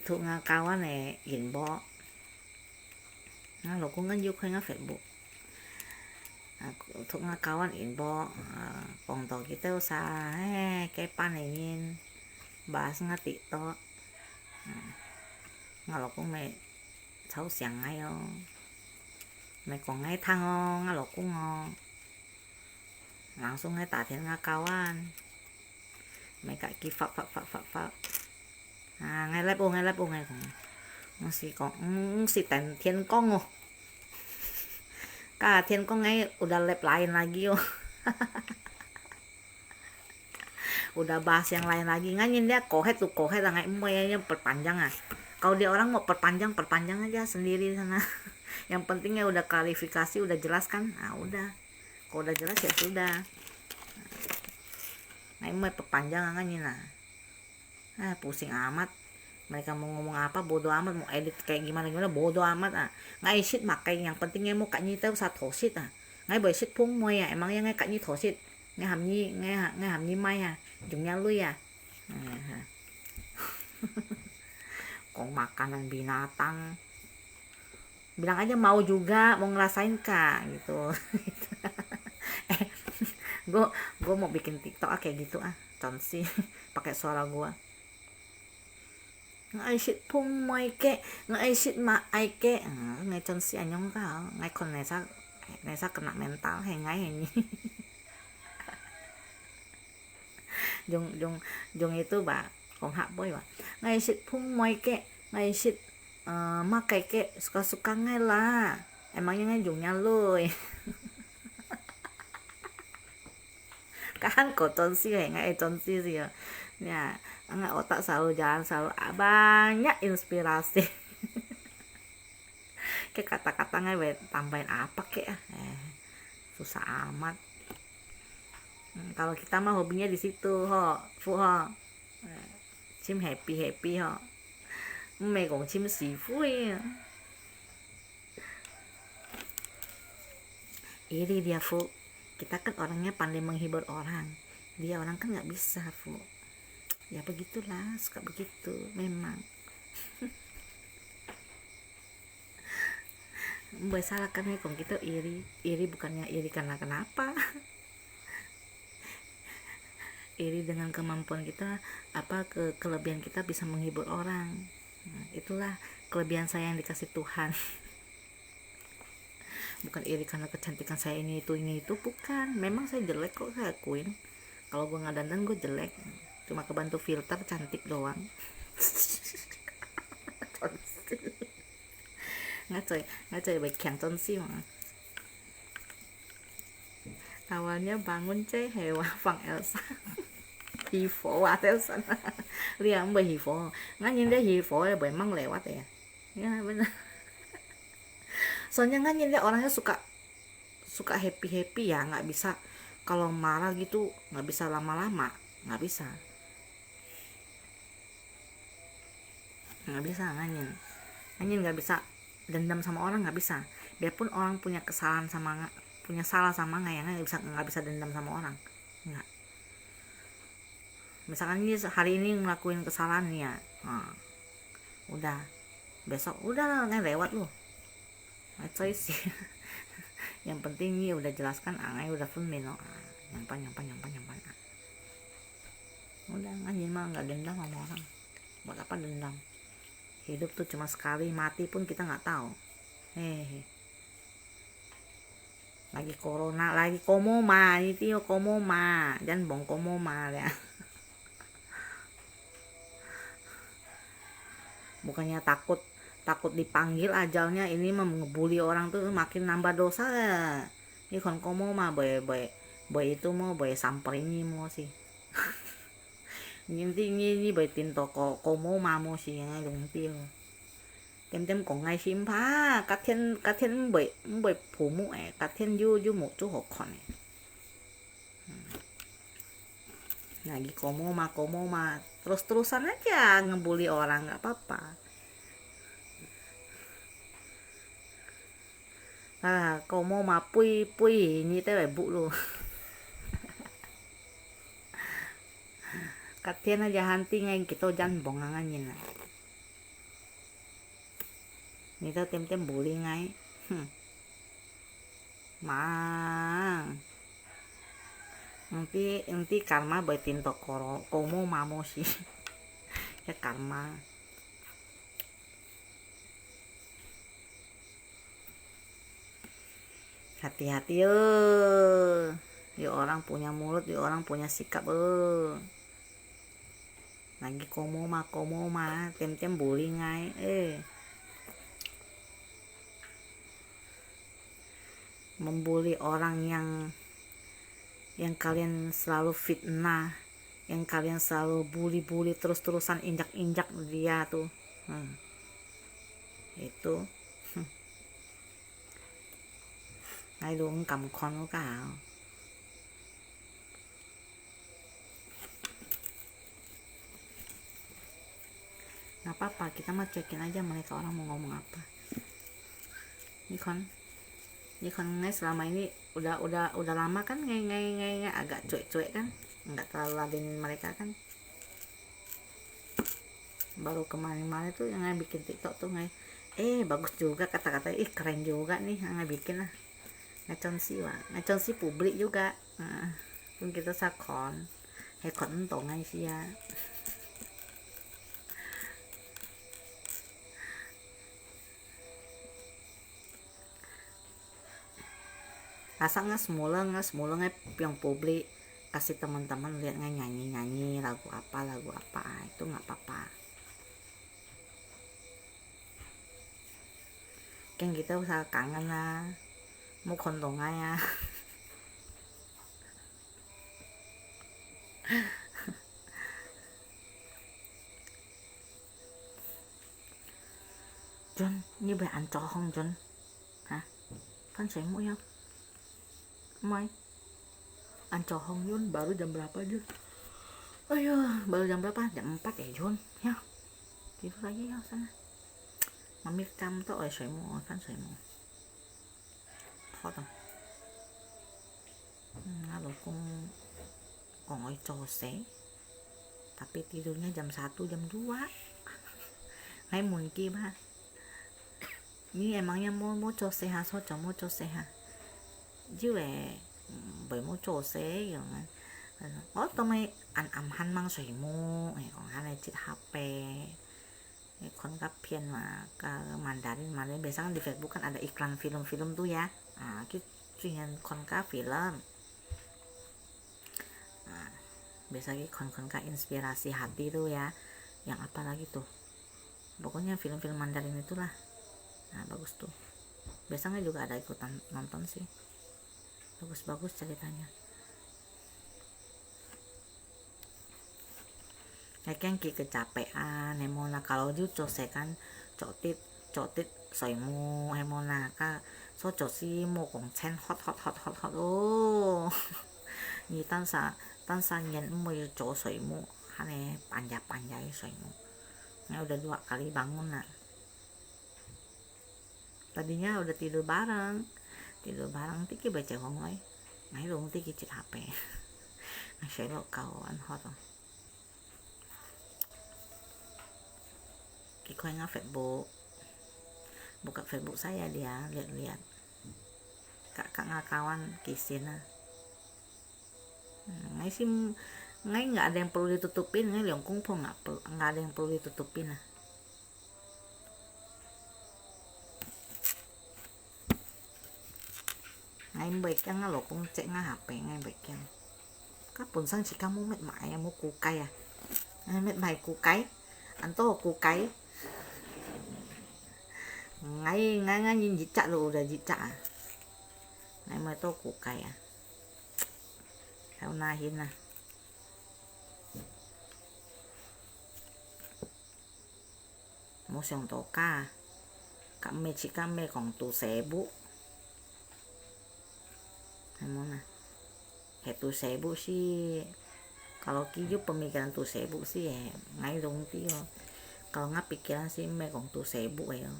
thu nga cao á này hiện bo nga lộc công nga yêu khơi nga Facebook thu nga cao á hiện bo còn tàu kita sa cái pan này nhìn bahas nga TikTok nga lộc công mày xấu xiang ngay mày còn ngay thang nga lộc công langsung ngay tả thiên nga kawan mấy cái phập ngay lép ô ngay còn si tèn thiên công cả thiên công ngay udah lep lain lagi udah bahas yang lain lagi nganyin dia kohet lah nggak yang perpanjang kalau dia orang mau perpanjang aja sendiri sana. Yang pentingnya udah klarifikasi udah jelas kan, nah udah kalau udah jelas ya sudah. Nah ini mau perpanjang kan pusing amat, mereka mau ngomong apa bodo amat, mau edit kayak gimana bodo amat ngay shit makai yang pentingnya mau kak nyi tahu satu shit ngay bởi shit phung môi emangnya ngay kak nyi thổ shit ngay hàm nyi mai jungnya lu ya. Kok makanan binatang bilang aja mau juga mau ngerasain kak gitu. gue mau bikin TikTok kayak gitu consi pakai suara gue ngay shit phung môi ke ngay shit ma ai ke ngay consi anyong ka ngay kon nesa kena mental ngay ini. Jung itu ba kong hak boy ba ngay shit phung môi ke ngay shit mak kayak suka-suka ngai lah, emangnya ngai jungnya lu kan kok tonsi ngai tonsi sih ya nggak otak selalu jalan selalu banyak inspirasi kayak kata-kata ngai tambahin apa kayak susah amat. Kalau kita mah hobinya di situ ho fu ho chim happy ho mày còn chim xì vui iri dia Fu, kita kan orangnya pandai menghibur orang, dia orang kan nggak bisa Fu, ya begitulah suka begitu memang. Mbak salah kan ya kalau kita iri bukannya iri karena kenapa iri dengan kemampuan kita kelebihan kita bisa menghibur orang. Nah, itulah kelebihan saya yang dikasih Tuhan. Bukan iri karena kecantikan saya ini itu bukan, memang saya jelek kok, saya akuin kalau gue nggak dandan gue jelek, cuma kebantu filter cantik doang. Ngacoy baik yang tonsi mah. Awalnya bangun cai hewa Pang Elsa hì phổ à theo sana liang bởi hì phổ nggak nhìn hì phổ ya memang lewat ya benar. Soalnya nggak nyindir orangnya suka happy ya, nggak bisa kalau marah gitu, nggak bisa lama-lama, nggak bisa nganyin nggak bisa dendam sama orang, nggak bisa, biarpun orang punya kesalahan punya salah sama nggak bisa dendam sama orang, nggak. Misalkan ini hari ini ngelakuin kesalahan nih ya, udah besok udah nggak lewat loh, coy sih. Yang penting nih udah jelaskan angai udah full meno nyampan udah nganyin mah nggak dendam sama orang, buat apa dendam, hidup tuh cuma sekali, mati pun kita nggak tahu. Lagi corona lagi komoma itu komoma dan bong komoma ya. Bukannya takut dipanggil ajalnya, ini mah ngebully orang tuh makin nambah dosa ya. Ini kon komo mah boy itu mau boy samperin ini mau sih. Ini boy tinto komo mamo sih ngay lùng tiêu. Tem còn ngay sim pha cắt thiên boy phụ mụ cắt thiên yu mụ chú hột con này. Lagi komo mah terus-terusan aja ngebully orang, nggak apa-apa. Komo mah pui ini teh bu lu. Katian aja hanti ngay kita jangan bongangannya lah. Ini tuh tem bully ngay. Mang. Nanti karma boy tinto komo mamo sih. Ya karma. Hati-hati ya orang punya mulut, ya orang punya sikap lagi komo mah tem bully ngay membuli orang yang kalian selalu fitnah, yang kalian selalu bully terus-terusan injak dia tuh itu ai luôn cầm con của cả. Nggak apa-apa, kita mah cekin aja mereka orang mau ngomong apa. Ini kan ngai selama ini udah lama kan ngai agak cuek kan, nggak terlalu ladenin mereka kan. Baru kemarin tuh yang ngai bikin TikTok tuh ngai bagus juga kata-kata, keren juga nih ngai bikin lah. Ngacon si publik juga pun kita sakon hekot entong ngay siya asa nggak semula yang publik kasih teman-teman lihat nyanyi lagu apa itu nggak apa-apa. kan kita usaha kangen lah mau kontongnya ya. John, như vậy ăn cho không John? Hả? Kan saya mau ya? Mai? Ăn cho không John? Baru jam berapa John? Ayo, baru jam berapa? Jam 4 ya John? Ya, tidur lagi ya sana. Mami cam tuh, saya mau, kan saya mau. Hot không? Lalu kong oi cose. Tapi tidurnya jam 1, jam 2. Ngay mungkin ba. Ini emangnya mau cose ha, so cho mau cose ha. Chứ bởi mau cose gitu kan. Oh, tụi ăn ẩm han mang sủi mu, còn han này chít HP. Kon kapian mah ke Mandarin biasanya di Facebook kan ada iklan film-film tuh ya. Nah, kita konka film. Nah, biasanya konka inspirasi hati tuh ya. Yang apa lagi tuh? Pokoknya film-film Mandarin itulah. Nah, bagus tuh. Biasanya juga ada ikutan nonton sih. Bagus-bagus ceritanya. Kayak kecapean, hemona kalau ju cose kan cotit soimu hemona ka so cosi mo kong chen hot oh ni tansa nyen mo co soimu hane panjai soimu. Nah, udah 2 kali bangun nak. Tadinya udah tidur bareng tiki baca hongoi ngai dong tiki cek HP. Nah, saya kawan hot Kiko yang Facebook, buka Facebook saya dia lihat kakak ngakawan kisina. Ngai sih ngai nggak ada yang perlu ditutupin, ngai liang kungpo nggak ada yang perlu ditutupin lah. Ngai baik yang lo kung cek nggak HP ngai baik yang. Kapun sang si kamu met mãi mau kukai ya, met mãi kukai, anto kukai. Ngay nhìn jicak lo udah jicak ngay mới tô củ cải theo nahin nah mau siang toka kami kong tu sebu mana tu sebu sih kalau kiju pemikiran tu sebu sih ngay dong tio kalau nggak pikiran sih kong tu sebu ya.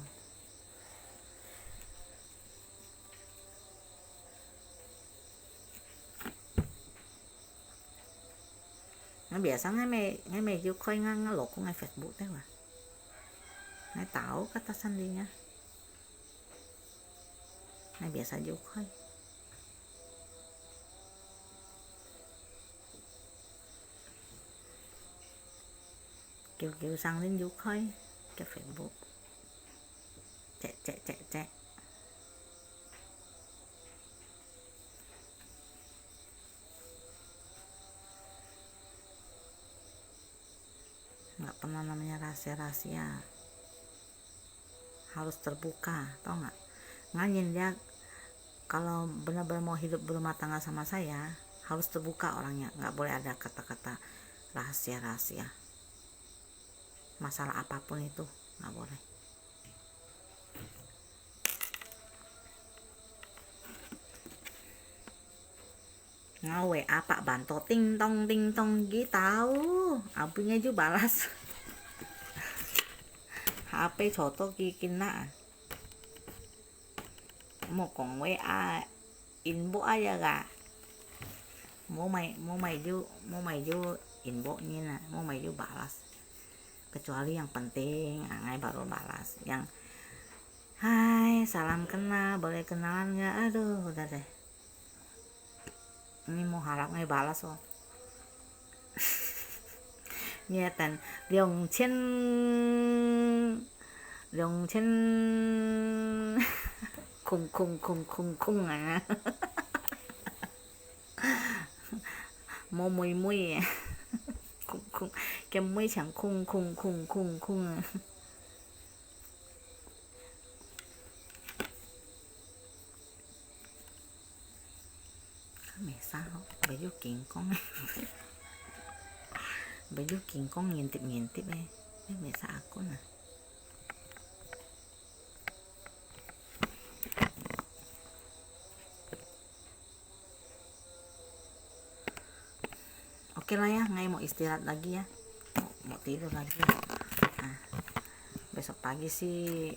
Nó biasa ngay mày chưa khơi ngang lột của ngay Facebook đấy mà ngay tạo kata sandinya ngay biasa juga khơi kêu sang lên juga khơi cái Facebook cek nggak pernah namanya rahasia harus terbuka, tau nggak? Nganyin dia kalau benar-benar mau hidup berumah tangga sama saya harus terbuka orangnya, nggak boleh ada kata-kata rahasia masalah apapun itu nggak boleh. Ngawe apa banto ting tong gitu tahu apinya juga balas HP coto kikin na mau kong WA inbox aja gak mau mày ju inboxnya nah mau mày ju balas kecuali yang penting ngay baru balas yang hai salam kenal boleh kenalan nggak aduh udah deh ini mau harap ngay balas oh niatan liong chen kung mau mui kung cái mui chẳng kung kingkong. Baju kingkong ngintip-ngintip ini biasa aku nah. Oke lah ya, ngai mau istirahat lagi ya, mau tidur lagi. Nah, besok pagi sih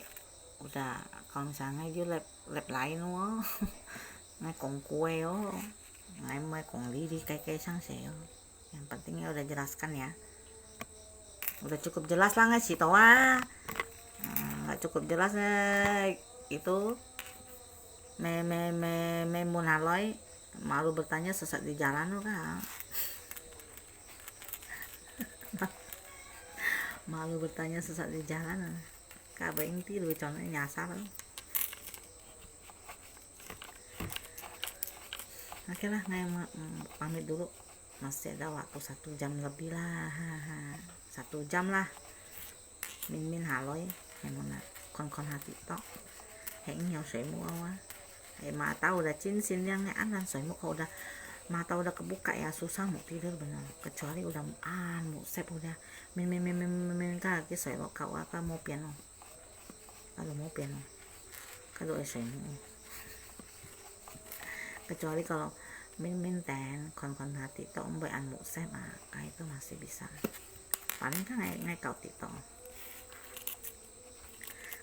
udah kalau misalnya aja lab lain wo, ngai kong kue yo, ngai mau kong lidi kayak sang sih yo. Yang pentingnya udah jelaskan ya, udah cukup jelas lah nggak sih toa, nggak cukup jelas itu me munaloy malu bertanya sesat di jalan lo kan. Malu bertanya sesat di jalan kabar inti lu contohnya nyasar. Oke lah, ngai pamit dulu, masih ada waktu 1 jam lebih lah, 1 jam lah. Min haloy emang kon hati tok hẹn nhau sợi mua mata udah cincin yang dan sợi kalau udah mata udah kebuka ya susah mau tidur bener, kecuali udah mau sep udah min kaki sợi kau apa mau piano kalau sợi kecuali kalau min ten kon hati tok mbak an mau sep itu masih bisa, paling kan ngay kau tito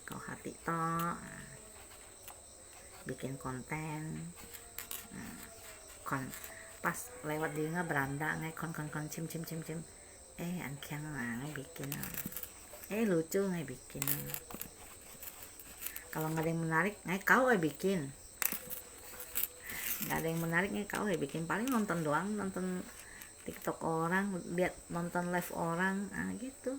kau hati tok bikin konten pas lewat di nggak beranda ngai kon cim an kiang ngai bikin lucu ngai bikin, kalau nggak ada yang menarik ngai kau bikin, nggak ada yang menarik ngai kau bikin, paling nonton doang, nonton TikTok orang, lihat nonton live orang gitu.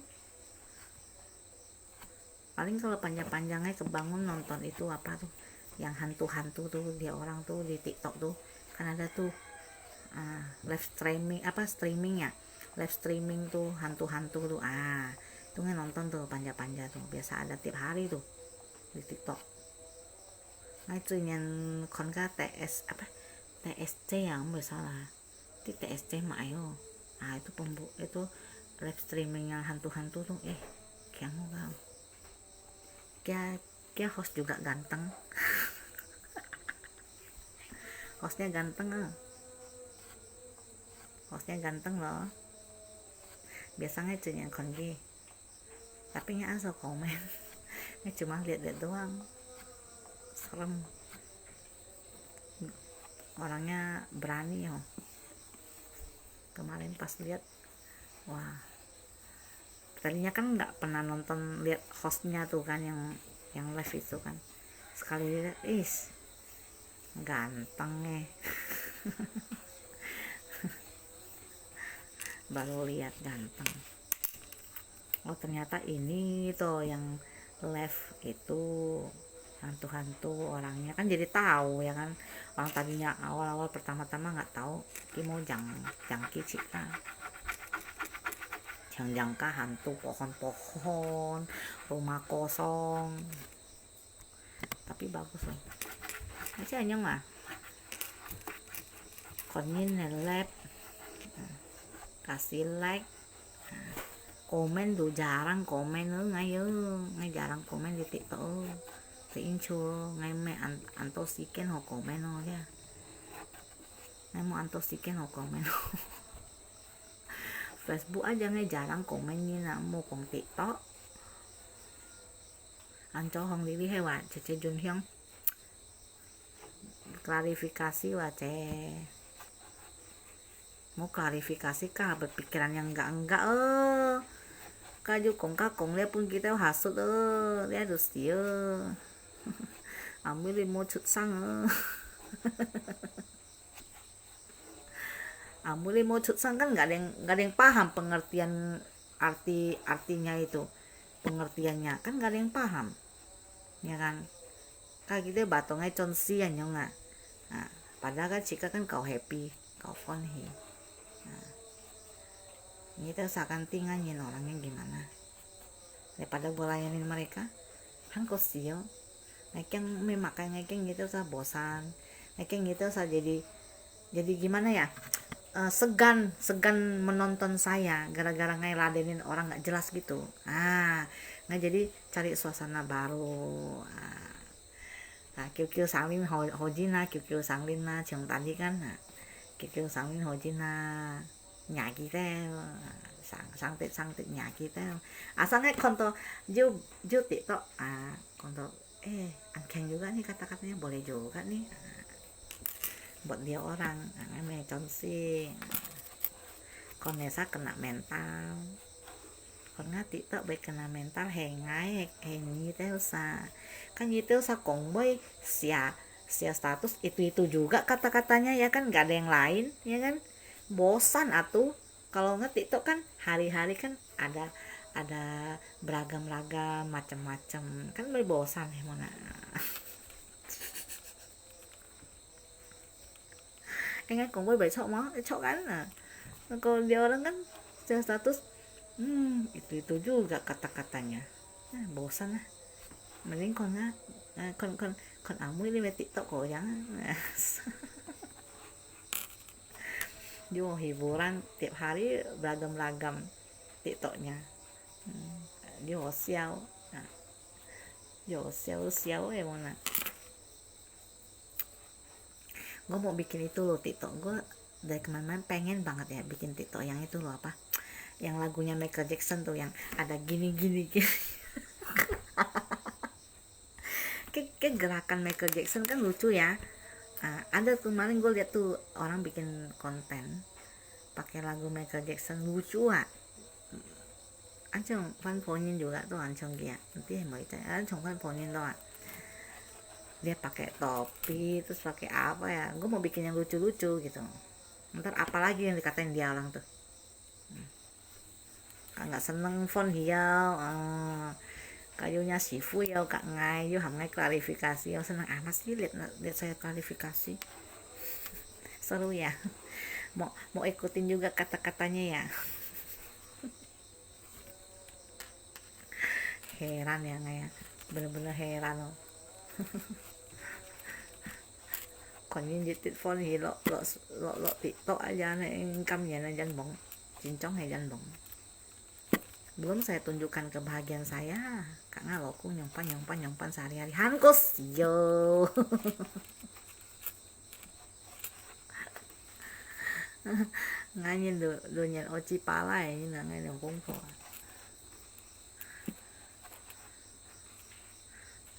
Paling kalau panjang-panjangnya kebangun nonton itu apa tuh yang hantu-hantu tuh dia orang tuh di TikTok tuh kan ada tuh live streaming live streaming tuh hantu-hantu tuh itu nggak nonton tuh panjang-panjang tuh biasa ada tiap hari tuh di TikTok. Nah itu yang konka TSC yang nggak salah di TSC mah ayo itu itu live streaming yang hantu-hantu tuh kayak mau kayak host juga ganteng. hostnya ganteng loh, biasanya itu yang kongi tapi nggak asal komen cuma lihat doang, serem, orangnya berani yo. Kemarin pas lihat wah, tadinya kan nggak pernah nonton lihat hostnya tuh kan yang live itu kan, sekali lihat ganteng baru lihat ganteng, ternyata ini tuh yang live itu hantu-hantu orangnya kan, jadi tahu ya kan, orang tadinya awal-awal pertama-tama nggak tahu mau jangki cika jangka hantu pohon-pohon rumah kosong, tapi bagus loh aja nyong konin lab kasih like komen tuh jarang komen ngay jarang komen di TikTok intro ngay me antosiken ho komen ya ngay mau antosiken ho komen Facebook aja ngay jarang komen như là mau còn TikTok anh cho hong dili hewa cece jun hyong klarifikasi wace mau klarifikasi kah berpikiran yang enggak kaju kong dia pun kita hasut dia harus dia ambil mau cut sang ambil mau cut sang kan nggak ada yang paham pengertian artinya itu, pengertiannya kan nggak ada yang paham ya kan, kayak gitu batongnya consian ya nggak. Nah, padahal kan jika kan kau happy kau fun ini tuh seakan tinggalin orangnya gimana daripada gue layanin mereka kan kau sial yang memakai ngekeng gitu saya bosan ngekeng gitu saya jadi gimana ya, segan menonton saya gara-gara ngeladenin orang nggak jelas gitu. Nggak, jadi cari suasana baru. Kiu Sanglin Hojina, Kiu Sanglin na yang tadi kan, Kiu Sanglin Hojina nhaki teh, sang tit nhaki teh. Asalnya konto ju TikTok, konto angkeng juga nih kata-katanya, boleh juga nih. Buat dia orang, namanya consi, konesa kena mental, kon TikTok baik kena mental, hengai hengi teh usah, kan gitu usah kongboy sia status itu juga kata-katanya ya kan, nggak ada yang lain ya kan, bosan atuh. Kalau nggak TikTok kan hari-hari kan ada beragam-ragam macam-macam kan, lebih bosan ya mana. Kan cùng với bài sok kan, kalau dia orang kan status itu juga kata-katanya, bosan lah. Mending kon amu ini TikTok kok jangan. Dia mau hiburan tiap hari beragam-ragam TikToknya. Dia mau siau mana. Gue mau bikin itu loh TikTok, gue dari kemarin pengen banget ya bikin TikTok yang itu loh, apa yang lagunya Michael Jackson tuh, yang ada gini kayak gerakan Michael Jackson kan lucu ya. Ada tuh kemarin gue lihat tuh orang bikin konten pakai lagu Michael Jackson, lucu Ancong Fan Ponyin juga tuh, Ancong dia nanti mau itu Ancong Fan Ponyin doang, dia pakai topi terus pakai apa ya, gue mau bikin yang lucu-lucu gitu. Ntar apalagi yang dikatain dia orang tuh, nggak seneng font hiau, kayunya sifu ya kak ngai yo hamngai klarifikasi, yo seneng amat sih lihat saya klarifikasi. Seru ya, mau ikutin juga kata-katanya ya. Heran ya nggak ya, bener-bener heran loh. Còn như dịch phone thì lộ TikTok aja nih, income-nya jangan bong, cincong ya jangan bong. Belum saya tunjukkan kebahagiaan saya, karena loku nyompan sehari-hari. Hankus yo. Nganyin do nyen oci pala ini nangai yang kungpo.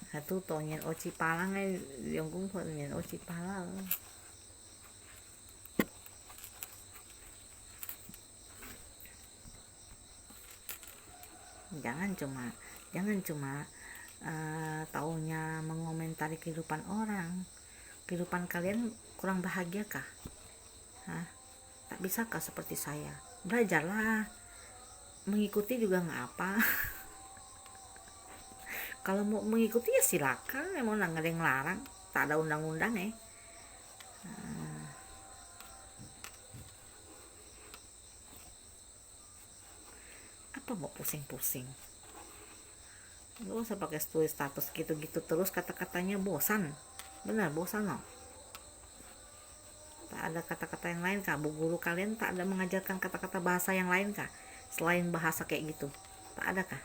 Satu to nyen oci pala ngay yang kungpo nyen oci pala. Jangan cuma taunya mengomentari kehidupan orang. Kehidupan kalian kurang bahagia kah? Tak bisakah seperti saya? Belajarlah, mengikuti juga nggak apa. Kalau mau mengikuti ya silakan, emang nggak ada yang larang, tak ada undang-undang ya. Apa mau pusing-pusing? Gak usah pakai tulis status gitu-gitu terus, kata-katanya bosan, benar bosan loh. Tak ada kata-kata yang lain kah? Bu guru kalian tak ada mengajarkan kata-kata bahasa yang lain kah selain bahasa kayak gitu? Tak ada kah?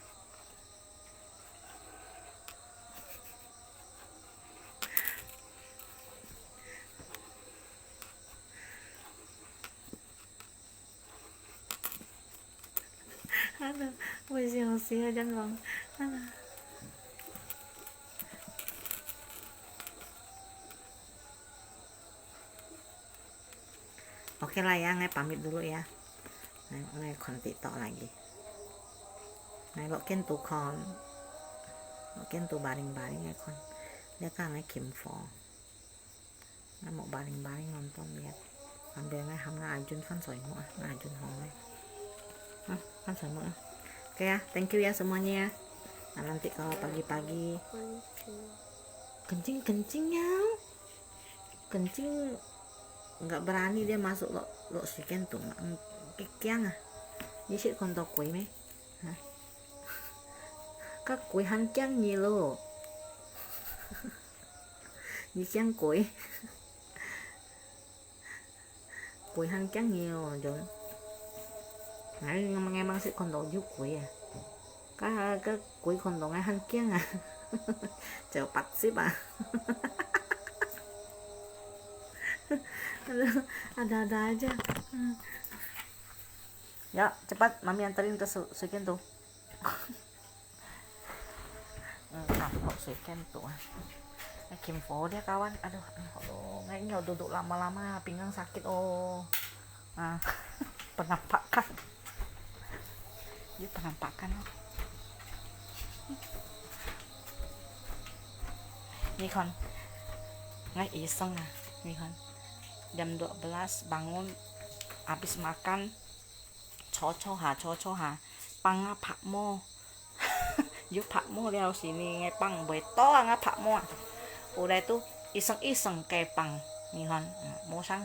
Aduh, usia jangan bang. Oke lah ya, ngai pamit dulu ya. Ngai kon TikTok lagi. Ngai lokin tu kon, lokin tu baring-baring ngai kon. Dia kan ngai Kim Fo. Ngai mau baring-baring nonton lihat. Ambil ngai ham ngai Ajun kan soi mu ngai Ajun hong ngai. Kan soi mu. Oke ya, thank you ya semuanya ya. Nah, nanti kalau pagi-pagi kencing ya, kencing nggak berani dia masuk lo siken tuh kikiang Yisit kon to kui me các kui han kiang nyi lo Yi kiang kui Quỳ hắn chán nhiều rồi John. Nãy nghe bác sĩ con đồ giúp quỳ à. Cái quỳ con đồ ngay hắn chán à. Cepat sih Pak. Ada-ada aja. Ya, cepat Mami anterin ke Suiken tuh. Kok Suiken tuh. Kim Fo dia kawan. Aduh, kayaknya duduk lama-lama pinggang sakit. Nah, penampakan. Dia penampakan. Nih kan, nggak iseng ah, nih kan. Jam 12 bangun, habis makan, cocoha, pang Pak Mo. Yuk Pak Mo leo sini ngepang beto nga Pak Mo. Udah itu iseng-iseng kepang, nih kan. Mau sang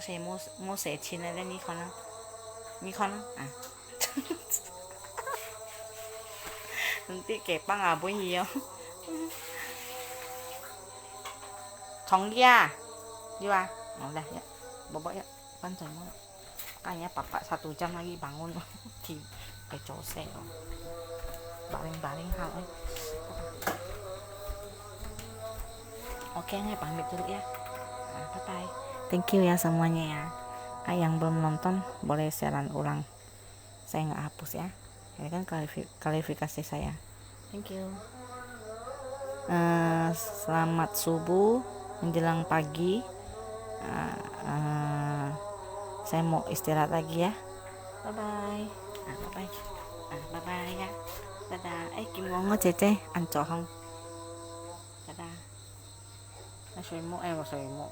mau secin aja nih kan, ah. Nanti kepang apa hiyo. Chonggia, gimana? Udah ya, bobok ya, kan semua. Kayaknya papa 1 jam lagi bangun. Di kecose loh. Baring-baring hal. Oke, nih pamit dulu ya. Nah, bye-bye. Thank you ya semuanya ya. Yang belum nonton boleh siaran ulang. Saya nggak hapus ya. Ini kan klarifikasi saya. Thank you. Selamat subuh menjelang pagi. Saya mau istirahat lagi ya. Bye bye. Bye bye ya. Dadah. Kim Wongo Cece Ancohong. Dadah.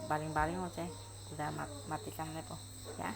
Baling-baling aja. Udah matikan lepo ya.